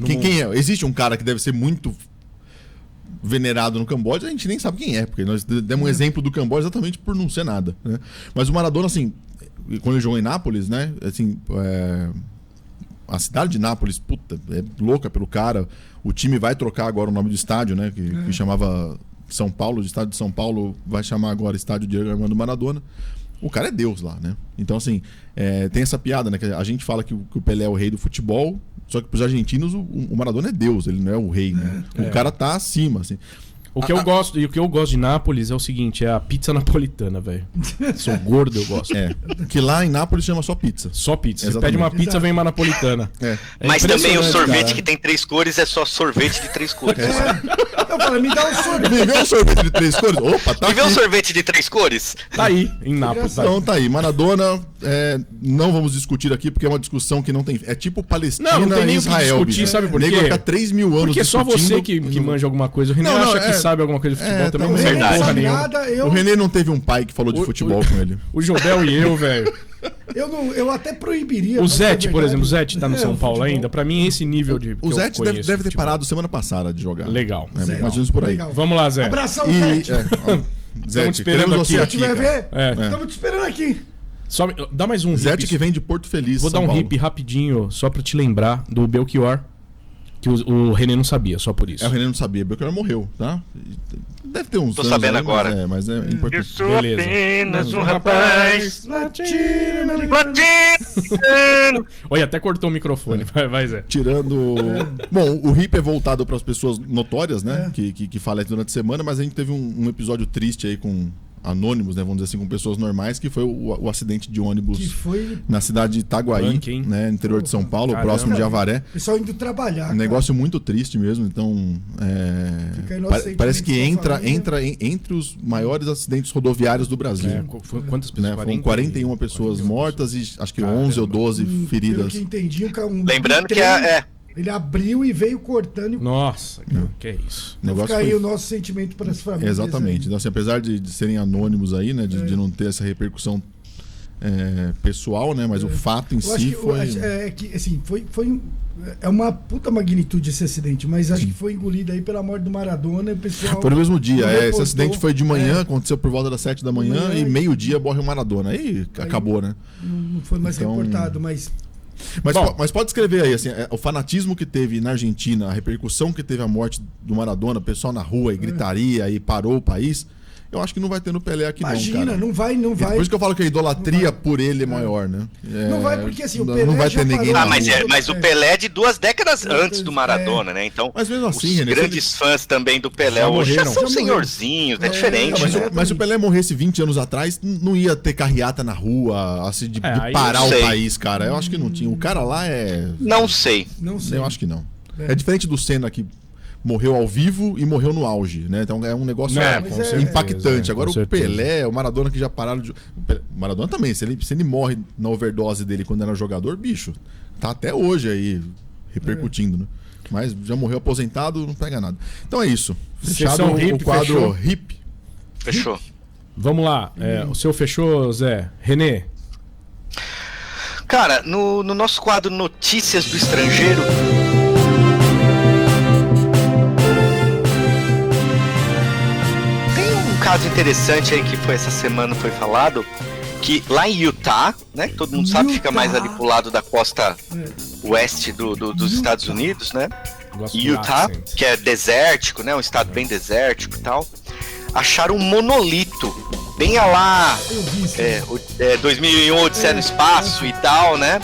Quem é? Existe um cara que deve ser muito venerado no Camboja, a gente nem sabe quem é, porque nós demos um exemplo do Camboja exatamente por não ser nada, né? Mas o Maradona, assim, quando ele jogou em Nápoles, né? Assim, a cidade de Nápoles, puta, é louca pelo cara. O time vai trocar agora o nome do estádio, né? Que chamava São Paulo, de estádio de São Paulo, vai chamar agora Estádio Diego Armando Maradona. O cara é Deus lá, né? Então, assim, tem essa piada, né? Que a gente fala que o Pelé é o rei do futebol, só que pros argentinos o Maradona é Deus, ele não é o rei, né? O cara tá acima, assim. O que eu gosto de Nápoles é o seguinte, é a pizza napolitana, velho. Sou gordo, eu gosto. Que lá em Nápoles chama só pizza. Só pizza. Você pede uma pizza, vem uma napolitana. Mas também o sorvete que tem 3 cores é só sorvete de 3 cores. Eu falo, me dá um sorvete. Me vê um sorvete de 3 cores? Opa, tá. Me vê um sorvete de 3 cores? Tá aí, em Nápoles. Então tá aí. Maradona, não vamos discutir aqui, porque é uma discussão que não tem. É tipo Palestina e Israel. Discutir, sabe por quê? Vai ficar 3 mil anos. Porque só você que manja alguma coisa. O René acha que sabe alguma coisa de futebol também. Não é verdade. Porra nenhuma. O René não teve um pai que falou de futebol com ele. O Jobel e eu, velho. Eu até proibiria. O Zete, por exemplo, o Zete tá no São Paulo ainda. Pra mim, esse nível de. O Zete deve ter parado semana passada de jogar. Legal. Imagina isso por aí. Legal. Vamos lá, Zé. Abração, Zete. Estamos esperando aqui. Se tiver ver, estamos te esperando aqui. Só, dá mais um Zete hip. que vem de Porto Feliz. Vou dar um hip rapidinho, só pra te lembrar do Belchior. Que o René não sabia, só por isso. O René não sabia. Belchior morreu, tá? Deve ter uns. Tô sabendo agora. Mas é importante. Eu sou apenas um rapaz latino. Olha, até cortou o microfone. Vai, Zé. Tirando. Bom, o hip é voltado para as pessoas notórias, né? Que falecem durante a semana, mas a gente teve um episódio triste aí com anônimos, né? Vamos dizer assim, com pessoas normais, que foi o acidente de ônibus na cidade de Itaguaí, né? Interior de São Paulo, próximo de Avaré. O pessoal indo trabalhar. Um negócio muito triste mesmo, então. Parece que entra entre os maiores acidentes rodoviários do Brasil. Quantas pessoas? Foram 41 pessoas mortas e acho que 11 ou 12 feridas. Que entendi, lembrando que ele abriu e veio cortando. Nossa, que é isso. Fica aí o nosso sentimento para as famílias. Exatamente. Então, assim, apesar de serem anônimos aí, né? De não ter essa repercussão pessoal, né? Mas o fato em si foi. É uma puta magnitude esse acidente, mas acho que foi engolido aí pela morte do Maradona e o pessoal. Foi no mesmo dia. Esse acidente foi de manhã, aconteceu por volta das 7 da manhã e meio-dia morre o Maradona. Aí acabou, né? Não foi mais reportado, mas. Mas pode escrever aí, assim, o fanatismo que teve na Argentina, a repercussão que teve a morte do Maradona, o pessoal na rua e gritaria e parou o país. Eu acho que não vai ter no Pelé aqui. Imagina, não vai. Por isso que eu falo que a idolatria por ele é maior, né? Não vai porque assim, o Pelé não vai ter ninguém. Mas o Pelé é de 2 décadas antes do Maradona, né? Então, mas mesmo assim, os René, grandes fãs também do Pelé hoje já são senhorzinhos, é diferente. Mas se o Pelé morresse 20 anos atrás, não ia ter carreata na rua, assim, de parar o país, cara. Eu acho que não tinha. O cara lá é... Não sei. Eu acho que não. É diferente do Senna que morreu ao vivo e morreu no auge, né? Então é um negócio impactante. Agora o Pelé, o Maradona que já pararam de... O Maradona também, se ele morre na overdose dele quando era jogador, bicho, tá até hoje aí repercutindo, né? Mas já morreu aposentado, não pega nada. Então é isso. Fechado o quadro hip. Fechou. Vamos lá. O seu fechou, Zé? René? Cara, no nosso quadro Notícias do Estrangeiro... caso interessante aí que foi essa semana foi falado que lá em Utah, né, que todo mundo sabe, fica mais ali pro lado da costa oeste dos Estados Unidos, né? Utah, que é desértico, né, um estado bem desértico e tal, acharam um monolito bem a lá 2001 Odisseia no Espaço e tal, né?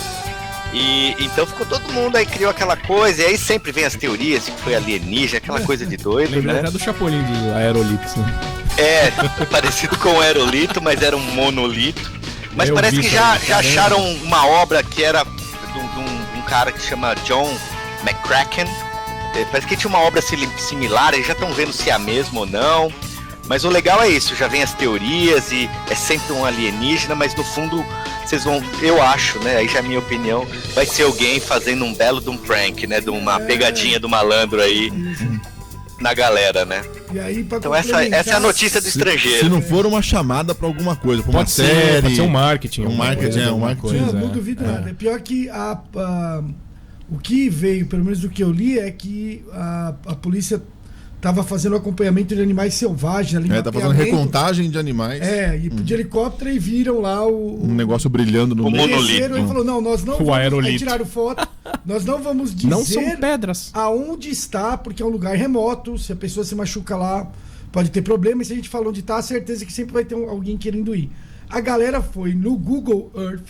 E então ficou todo mundo aí, criou aquela coisa, e aí sempre vem as teorias de que foi alienígena, aquela coisa de doido, lembra, né? Lembra do Chapolin dos aerolitos, né? Parecido com um aerolito, mas era um monolito. Mas parece que já acharam uma obra que era de um cara que chama John McCracken. Parece que tinha uma obra similar, eles já estão vendo se é a mesma ou não. Mas o legal é isso, já vem as teorias e é sempre um alienígena, mas no fundo vocês vão, eu acho, né, aí já é a minha opinião, vai ser alguém fazendo um belo de um prank, né, de uma pegadinha do malandro aí na galera, né? E aí, então essa é a notícia do estrangeiro. Se não for uma chamada pra alguma coisa, pra uma série, pode ser um marketing. Um marketing. Não duvido nada. É pior que o que veio, pelo menos do que eu li, é que a polícia tava fazendo acompanhamento de animais selvagens ali. Tá fazendo recontagem de animais. E de helicóptero e viram lá um negócio brilhando no meio. Monolito. E falou, não, nós não vamos... Aí tiraram foto. Nós não vamos dizer... Não são pedras. Aonde está, porque é um lugar remoto. Se a pessoa se machuca lá, pode ter problema. E se a gente falou onde está, a certeza que sempre vai ter alguém querendo ir. A galera foi no Google Earth,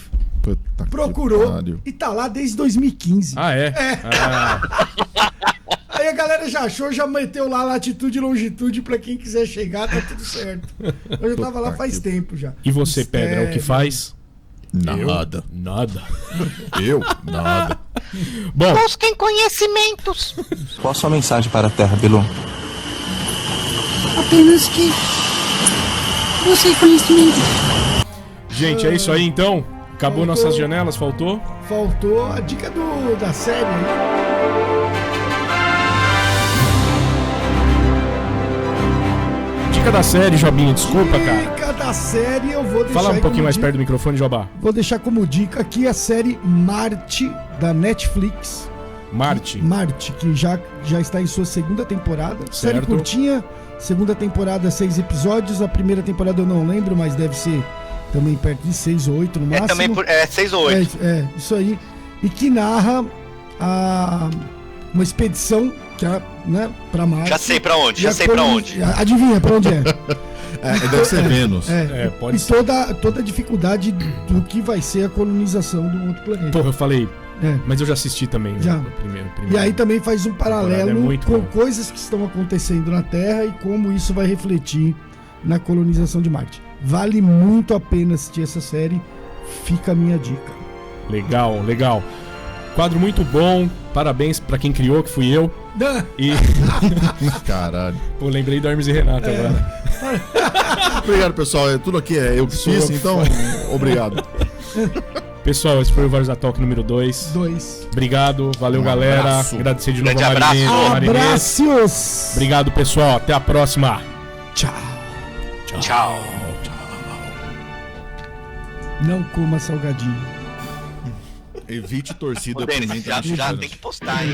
procurou e tá lá desde 2015. Ah, é? Aí a galera já achou, já meteu lá latitude e longitude pra quem quiser chegar, tá tudo certo. Eu já tava lá faz tempo já. E você, Pedra, o que faz? Nada. Nada. Nada. Bom, busquem conhecimentos. Qual a sua mensagem para a Terra, Bilu? Apenas que busquem conhecimento. Gente, é isso aí então. Acabou nossas janelas, faltou? Faltou a dica da série aí. Dica da série, Jobinho, desculpa, cara. Dica da série, eu vou deixar. Fala um pouquinho mais perto do microfone, Jobá. Vou deixar como dica aqui a série Marte, da Netflix. Marte, que já está em sua segunda temporada. Certo. Série curtinha, segunda temporada, 6 episódios. A primeira temporada eu não lembro, mas deve ser também perto de 6 ou 8 no máximo. Também 6 ou 8. Isso aí. E que narra uma expedição né, pra Marte. Já sei pra onde. Adivinha pra onde é? Deve ser Vênus. Pode ser. Toda a dificuldade do que vai ser a colonização do outro planeta. Porra, eu falei. Mas eu já assisti também. Já. Né, primeiro. E aí também faz um paralelo com coisas que estão acontecendo na Terra e como isso vai refletir na colonização de Marte. Vale muito a pena assistir essa série. Fica a minha dica. Legal. Quadro muito bom. Parabéns pra quem criou, que fui eu. E... Caralho. Pô, lembrei do Hermes e Renato agora. Obrigado, pessoal. Tudo aqui eu que fiz, então obrigado. Pessoal, esse foi o Vários da Talk número 2. Obrigado, valeu, galera. Abraço. Agradecer de novo a Marinês. Abraços. Obrigado, pessoal. Até a próxima. Tchau. Não coma salgadinho. Evite torcida. Denis, já tem que postar, hein?